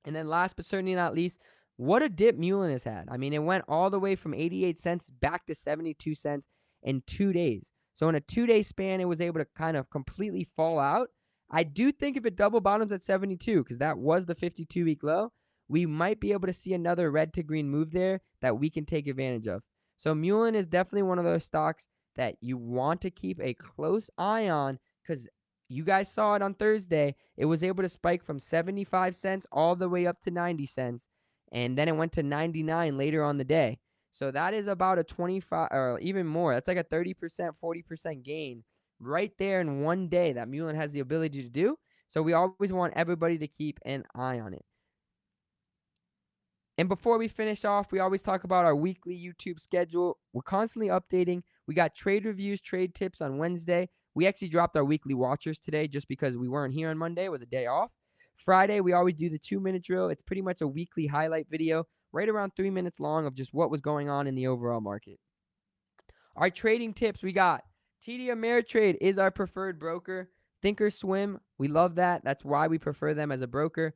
Speaker 1: And then last but certainly not least, what a dip Mullen has had. I mean, it went all the way from 88 cents back to 72 cents in 2 days. So in a 2-day span, it was able to kind of completely fall out. I do think if it double bottoms at 72, because that was the 52-week low, we might be able to see another red to green move there that we can take advantage of. So Mullen is definitely one of those stocks that you want to keep a close eye on, because you guys saw it on Thursday. It was able to spike from 75 cents all the way up to 90 cents, and then it went to 99 later on the day. So that is about a 25 or even more. That's like a 30%, 40% gain right there in one day that Mullen has the ability to do. So we always want everybody to keep an eye on it. And before we finish off, we always talk about our weekly YouTube schedule. We're constantly updating. We got trade reviews, trade tips on Wednesday. We actually dropped our weekly watchers today just because we weren't here on Monday. It was a day off. Friday, we always do the 2-minute drill. It's pretty much a weekly highlight video, right around 3 minutes long, of just what was going on in the overall market. Our trading tips, we got TD Ameritrade is our preferred broker. Thinkorswim, we love that. That's why we prefer them as a broker.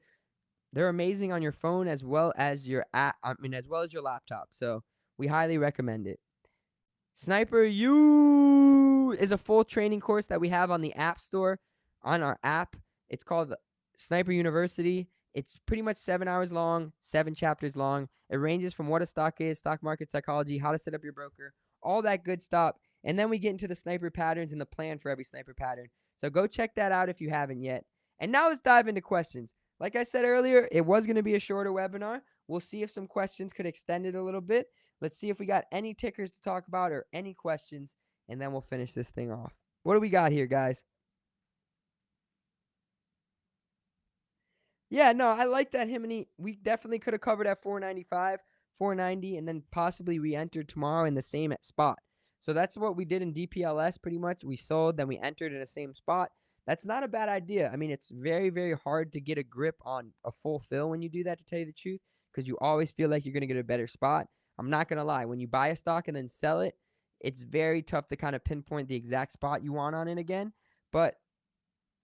Speaker 1: They're amazing on your phone as well as your laptop. So we highly recommend it. Sniper U is a full training course that we have on the App Store, on our app. It's called Sniper University. It's pretty much 7 hours long, 7 chapters long. It ranges from what a stock is, stock market psychology, how to set up your broker, all that good stuff. And then we get into the sniper patterns and the plan for every sniper pattern. So go check that out if you haven't yet. And now let's dive into questions. Like I said earlier, it was going to be a shorter webinar. We'll see if some questions could extend it a little bit. Let's see if we got any tickers to talk about or any questions, and then we'll finish this thing off. What do we got here, guys? Yeah, no, I like that Himini. We definitely could have covered at 495, 490, and then possibly re-entered tomorrow in the same spot. So that's what we did in DPLS pretty much. We sold, then we entered in the same spot. That's not a bad idea. I mean, it's very, very hard to get a grip on a full fill when you do that, to tell you the truth, because you always feel like you're going to get a better spot. I'm not going to lie. When you buy a stock and then sell it, it's very tough to kind of pinpoint the exact spot you want on it again. But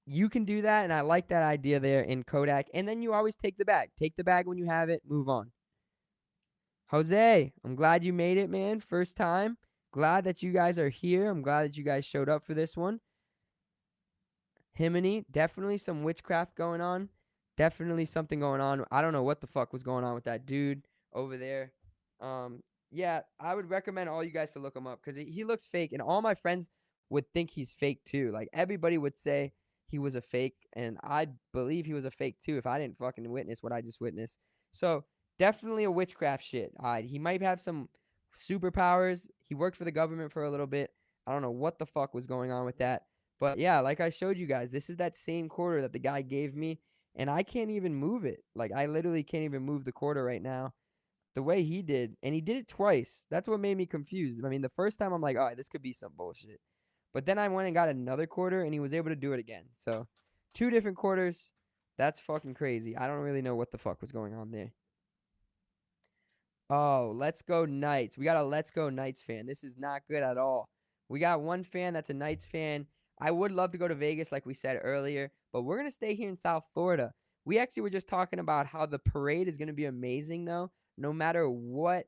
Speaker 1: you can do that, and I like that idea there in Kodak. And then you always take the bag. Take the bag when you have it. Move on. Jose, I'm glad you made it, man. First time. glad that you guys are here. I'm glad that you guys showed up for this one. Himini, definitely some witchcraft going on. Definitely something going on. I don't know what the fuck was going on with that dude over there. Yeah, I would recommend all you guys to look him up because he looks fake, and all my friends would think he's fake too. Like everybody would say he was a fake, and I'd believe he was a fake too if I didn't fucking witness what I just witnessed. So definitely a witchcraft shit. He might have some superpowers. He worked for the government for a little bit. I don't know what the fuck was going on with that. But yeah, like I showed you guys, this is that same quarter that the guy gave me, and I can't even move it. Like I literally can't even move the quarter right now the way he did, and he did it twice. That's what made me confused. I mean, the first time I'm like, all right, this could be some bullshit. But then I went and got another quarter, and he was able to do it again. So 2 different quarters. That's fucking crazy. I don't really know what the fuck was going on there. Oh, let's go Knights. We got a let's go Knights fan. This is not good at all. We got one fan that's a Knights fan. I would love to go to Vegas like we said earlier, but we're going to stay here in South Florida. We actually were just talking about how the parade is going to be amazing though, no matter what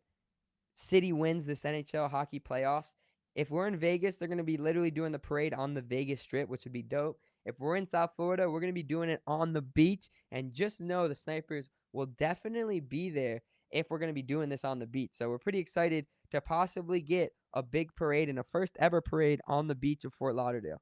Speaker 1: city wins this NHL hockey playoffs. If we're in Vegas, they're going to be literally doing the parade on the Vegas Strip, which would be dope. If we're in South Florida, we're going to be doing it on the beach, and just know the snipers will definitely be there if we're going to be doing this on the beach. So we're pretty excited to possibly get a big parade and a first ever parade on the beach of Fort Lauderdale.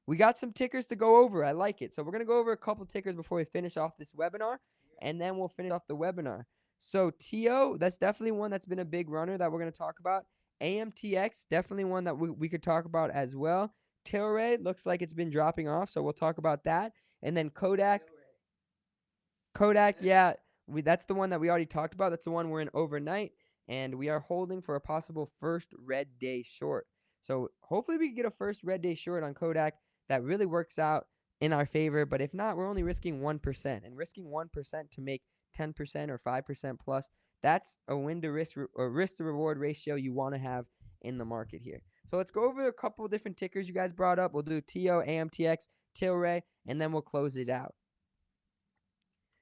Speaker 1: We got some tickers to go over. I like it. So we're going to go over a couple tickers before we finish off this webinar, and then we'll finish off the webinar. So TO, that's definitely one that's been a big runner that we're going to talk about. AMTX, definitely one that we could talk about as well. Tilray looks like it's been dropping off, so we'll talk about that. And then Kodak, yeah, that's the one that we already talked about. That's the one we're in overnight, and we are holding for a possible first red day short. So hopefully we can get a first red day short on Kodak that really works out in our favor. But if not, we're only risking 1%, and risking 1% to make 10% or 5% plus, that's a win to risk or risk to reward ratio you want to have in the market here. So let's go over a couple of different tickers you guys brought up. We'll do TO, AMTX, Tilray, and then we'll close it out.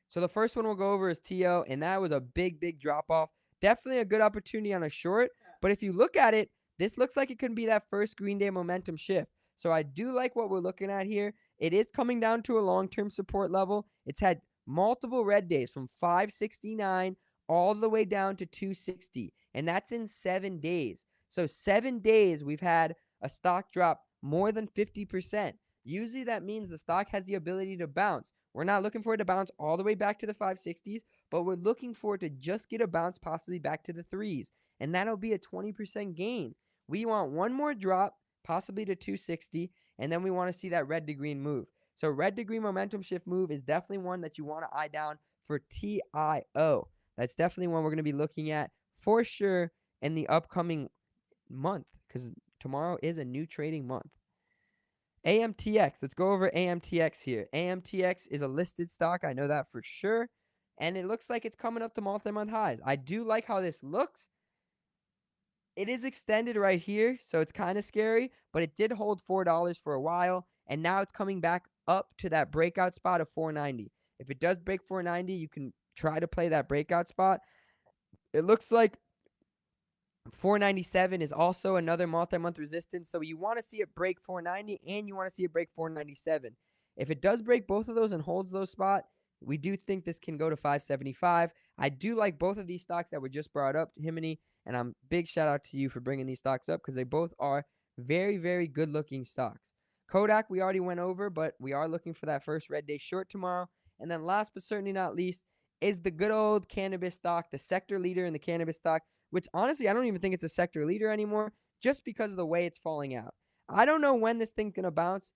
Speaker 1: So the first one we'll go over is TO, and that was a big drop off. Definitely a good opportunity on a short, but if you look at it, this looks like it could be that first Green Day momentum shift. So I do like what we're looking at here. It is coming down to a long-term support level. It's had multiple red days from 569 all the way down to 260, and that's in 7 days. So 7 days we've had a stock drop more than 50%. Usually that means the stock has the ability to bounce. We're not looking for it to bounce all the way back to the 560s, but we're looking for it to just get a bounce possibly back to the 3s, and that'll be a 20% gain. We want one more drop, possibly to 260, and then we want to see that red to green move. So red to green momentum shift move is definitely one that you want to eye down for TIO. That's definitely one we're going to be looking at for sure in the upcoming month, because tomorrow is a new trading month. AMTX. Let's go over AMTX here. AMTX is a listed stock. I know that for sure. And it looks like it's coming up to multi-month highs. I do like how this looks. It is extended right here, so it's kind of scary, but it did hold $4 for a while, and now it's coming back up to that breakout spot of $4.90. If it does break $4.90, you can try to play that breakout spot. It looks like $4.97 is also another multi-month resistance, so you want to see it break $4.90 and you want to see it break $4.97. If it does break both of those and holds those spot, we do think this can go to $5.75. I do like both of these stocks that were just brought up, Himini, and big shout out to you for bringing these stocks up because they both are very good looking stocks. Kodak we already went over, but we are looking for that first red day short tomorrow. And then last but certainly not least is the good old cannabis stock, the sector leader in the cannabis stock, which honestly I don't even think it's a sector leader anymore just because of the way it's falling out. I don't know when this thing's going to bounce.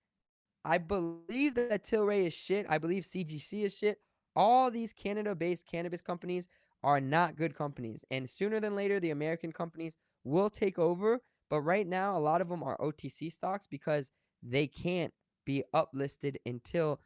Speaker 1: I believe that Tilray is shit. I believe CGC is shit. All these Canada-based cannabis companies are not good companies. And sooner than later, the American companies will take over. But right now, a lot of them are OTC stocks because they can't be uplisted until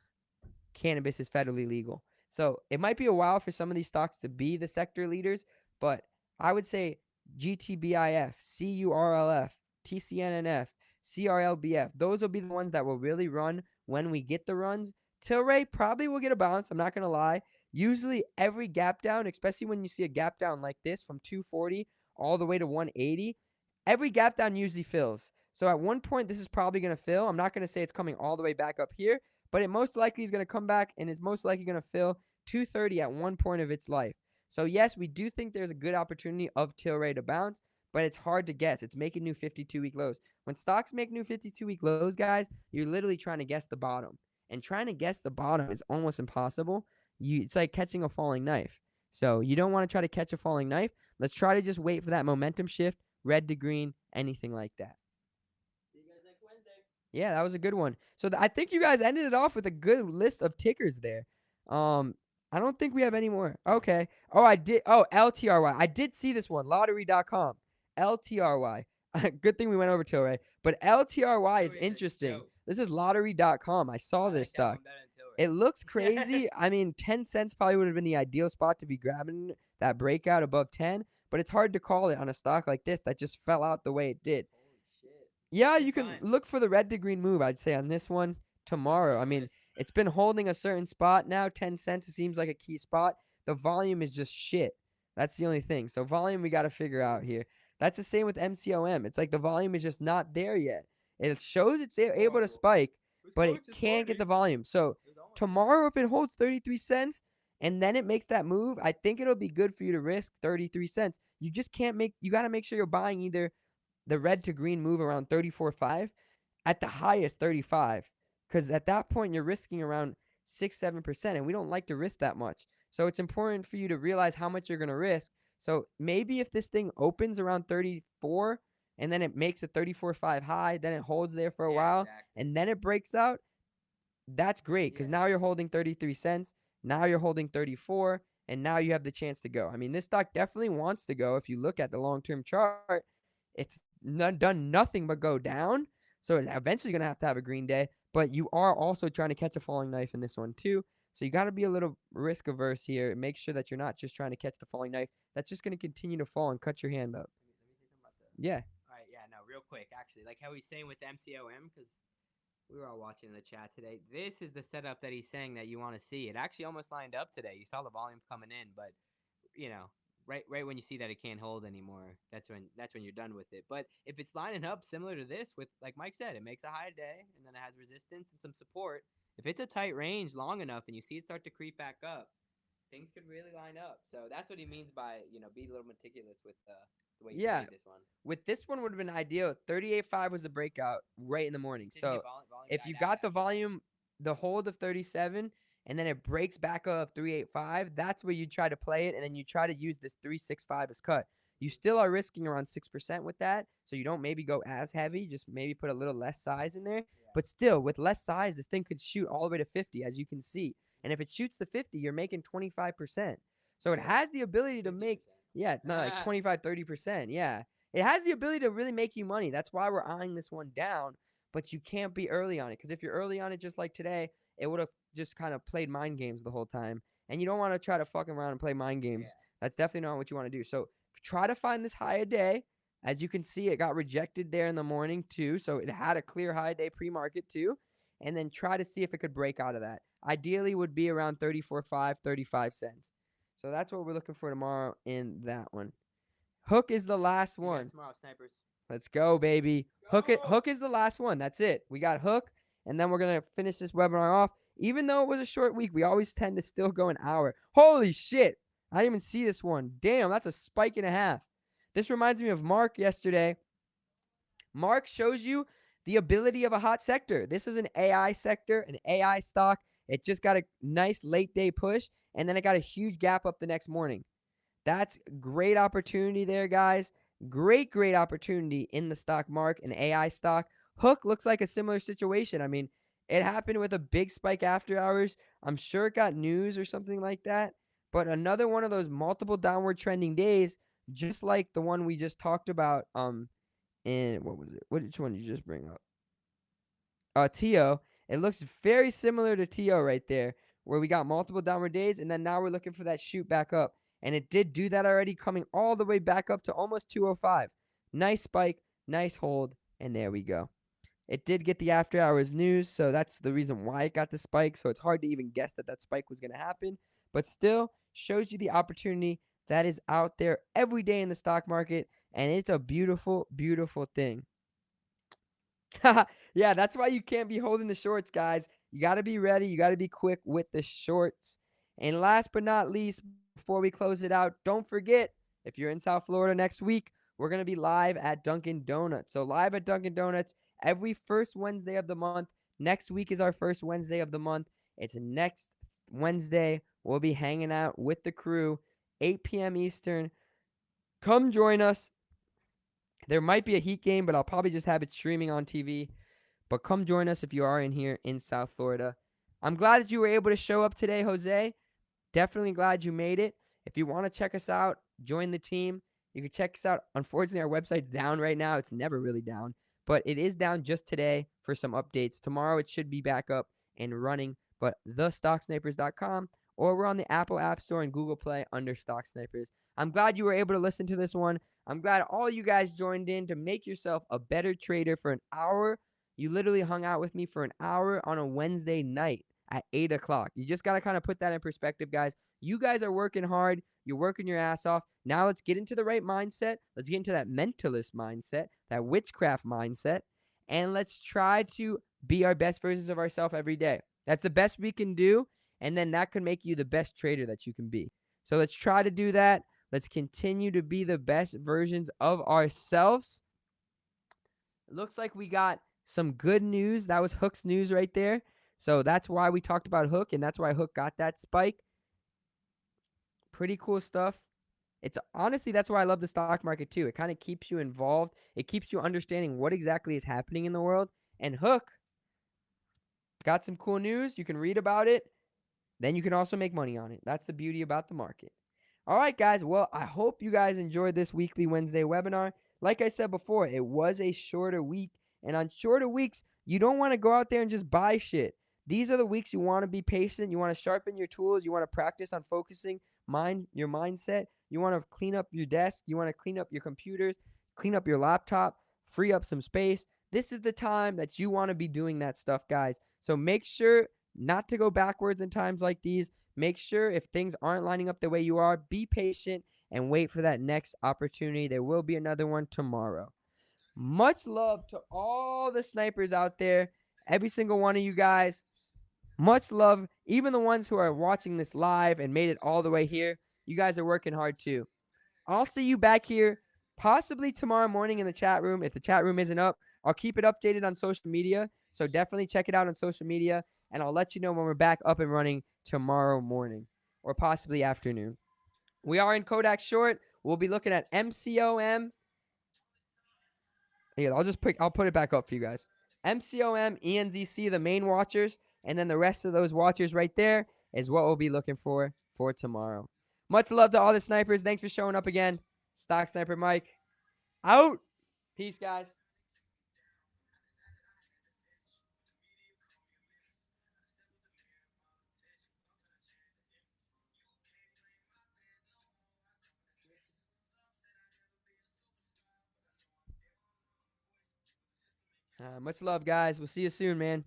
Speaker 1: cannabis is federally legal. So it might be a while for some of these stocks to be the sector leaders. But I would say GTBIF, CURLF, TCNNF, CRLBF. Those will be the ones that will really run when we get the runs. Tilray probably will get a bounce. I'm not going to lie. Usually every gap down, especially when you see a gap down like this from 240 all the way to 180, every gap down usually fills. So at one point, this is probably going to fill. I'm not going to say it's coming all the way back up here, but it most likely is going to come back and is most likely going to fill 230 at one point of its life. So yes, we do think there's a good opportunity of Tilray to bounce, but it's hard to guess. It's making new 52-week lows. When stocks make new 52-week lows, guys, you're literally trying to guess the bottom. And trying to guess the bottom is almost impossible. It's like catching a falling knife. So you don't want to try to catch a falling knife. Let's try to just wait for that momentum shift, red to green, anything like that. See you guys next Wednesday. Yeah, that was a good one. So I think you guys ended it off with a good list of tickers there. I don't think we have any more. Okay. Oh, I did. Oh, LTRY. I did see this one. Lottery.com. LTRY. Good thing we went over Tilray. But LTRY is interesting. This is lottery.com. I saw this stock. It looks crazy. I mean, 10 cents probably would have been the ideal spot to be grabbing that breakout above 10, but it's hard to call it on a stock like this that just fell out the way it did. Holy shit. Yeah, you can look for the red to green move, I'd say, on this one tomorrow. I mean, it's been holding a certain spot now. 10 cents, it seems like a key spot. The volume is just shit. That's the only thing. So volume we got to figure out here. That's the same with MCOM. It's like the volume is just not there yet. It shows it's able to spike, but it can't get the volume. So tomorrow, if it holds 33 cents and then it makes that move, I think it'll be good for you to risk 33 cents. You just can't you got to make sure you're buying either the red to green move around 34.5 at the highest 35, because at that point you're risking around 6-7%, and we don't like to risk that much. So it's important for you to realize how much you're going to risk. So maybe if this thing opens around 34 and then it makes a 34.5 high, then it holds there for a while, and then it breaks out, that's great, because now you're holding 33 cents. Now you're holding 34, and now you have the chance to go. I mean, this stock definitely wants to go. If you look at the long-term chart, it's done nothing but go down. So it's eventually going to have a green day, but you are also trying to catch a falling knife in this one too. So you got to be a little risk averse here. Make sure that you're not just trying to catch the falling knife that's just going to continue to fall and cut your hand up. Let me say something about that. Yeah. All right. Yeah. No, real quick, actually, like how he's saying with MCOM, because we were all watching in the chat today. This is the setup that he's saying that you want to see. It actually almost lined up today. You saw the volume coming in, but you know, right when you see that it can't hold anymore, that's when you're done with it. But if it's lining up similar to this, with like Myke said, it makes a high day and then it has resistance and some support. If it's a tight range long enough and you see it start to creep back up, things could really line up. So that's what he means by, be a little meticulous with the way you play this one. With this one would have been ideal. 38.5 was the breakout right in the morning. So if you got the volume, the hold of 37, and then it breaks back up 385, that's where you try to play it, and then you try to use this 365 as cut. You still are risking around 6% with that, so you don't maybe go as heavy, just maybe put a little less size in there. But still, with less size, this thing could shoot all the way to 50, as you can see. And if it shoots to 50, you're making 25%. So it has the ability to make, like 25, 30%. Yeah. It has the ability to really make you money. That's why we're eyeing this one down, but you can't be early on it, because if you're early on it just like today, it would have just kind of played mind games the whole time. And you don't want to try to fuck around and play mind games. That's definitely not what you want to do. So try to find this high a day. As you can see, it got rejected there in the morning too. So it had a clear high day pre-market too. And then try to see if it could break out of that. Ideally would be around 34.5, 35 cents. So that's what we're looking for tomorrow in that one. Hook is the last one. Tomorrow, snipers. Let's go, baby. Go. Hook is the last one. That's it. We got Hook, and then we're going to finish this webinar off. Even though it was a short week, we always tend to still go an hour. Holy shit. I didn't even see this one. Damn, that's a spike and a half. This reminds me of Mark yesterday. Mark shows you the ability of a hot sector. This is an AI sector, an AI stock. It just got a nice late day push, and then it got a huge gap up the next morning. That's great opportunity there, guys. Great opportunity in the stock mark, an AI stock. Hook looks like a similar situation. I mean, it happened with a big spike after hours. I'm sure it got news or something like that. But another one of those multiple downward trending days, just like the one we just talked about. And what was it? Which one did you just bring up? TO. It looks very similar to TO right there, where we got multiple downward days, and then now we're looking for that shoot back up. And it did do that already, coming all the way back up to almost 205. Nice spike, nice hold, and there we go. It did get the after hours news, so that's the reason why it got the spike. So it's hard to even guess that spike was going to happen. But still, shows you the opportunity that is out there every day in the stock market. and it's a beautiful, beautiful thing. Yeah, that's why you can't be holding the shorts, guys. You got to be ready. You got to be quick with the shorts. And last but not least, before we close it out, don't forget, if you're in South Florida next week, we're going to be live at Dunkin' Donuts. So live at Dunkin' Donuts every first Wednesday of the month. Next week is our first Wednesday of the month. It's next Wednesday. We'll be hanging out with the crew, 8 p.m. Eastern. Come join us. There might be a Heat game, but I'll probably just have it streaming on TV. But come join us if you are in here in South Florida. I'm glad that you were able to show up today, Jose. Definitely glad you made it. If you want to check us out, join the team. You can check us out. Unfortunately, our website's down right now. It's never really down, but it is down just today for some updates. Tomorrow it should be back up and running, but thestocksnipers.com, or we're on the Apple App Store and Google Play under Stock Snipers. I'm glad you were able to listen to this one. I'm glad all you guys joined in to make yourself a better trader for an hour. You literally hung out with me for an hour on a Wednesday night at 8 o'clock. You just got to kind of put that in perspective, guys. You guys are working hard. You're working your ass off. Now let's get into the right mindset. Let's get into that mentalist mindset, that witchcraft mindset, and let's try to be our best versions of ourselves every day. That's the best we can do, and then that can make you the best trader that you can be. So let's try to do that. Let's continue to be the best versions of ourselves. It looks like we got some good news. That was Hook's news right there. So that's why we talked about Hook, and that's why Hook got that spike. Pretty cool stuff. It's honestly, that's why I love the stock market too. It kind of keeps you involved. It keeps you understanding what exactly is happening in the world. And Hook got some cool news. You can read about it. Then you can also make money on it. That's the beauty about the market. All right, guys. Well, I hope you guys enjoyed this weekly Wednesday webinar. Like I said before, it was a shorter week. And on shorter weeks, you don't want to go out there and just buy shit. These are the weeks you want to be patient. You want to sharpen your tools. You want to practice on focusing your mindset. You want to clean up your desk. You want to clean up your computers, clean up your laptop, free up some space. This is the time that you want to be doing that stuff, guys. So make sure not to go backwards in times like these. Make sure if things aren't lining up the way you are, be patient and wait for that next opportunity. There will be another one tomorrow. Much love to all the snipers out there, every single one of you guys. Much love, even the ones who are watching this live and made it all the way here. You guys are working hard too. I'll see you back here possibly tomorrow morning in the chat room. If the chat room isn't up, I'll keep it updated on social media. So definitely check it out on social media, and I'll let you know when we're back up and running tomorrow morning or possibly afternoon. We are in Kodak Short. We'll be looking at MCOM. Yeah, I'll put it back up for you guys. MCOM, ENZC, the main watchers, and then the rest of those watchers right there is what we'll be looking for tomorrow. Much love to all the snipers. Thanks for showing up again. Stock Sniper Myke, out. Peace, guys. Much love, guys. We'll see you soon, man.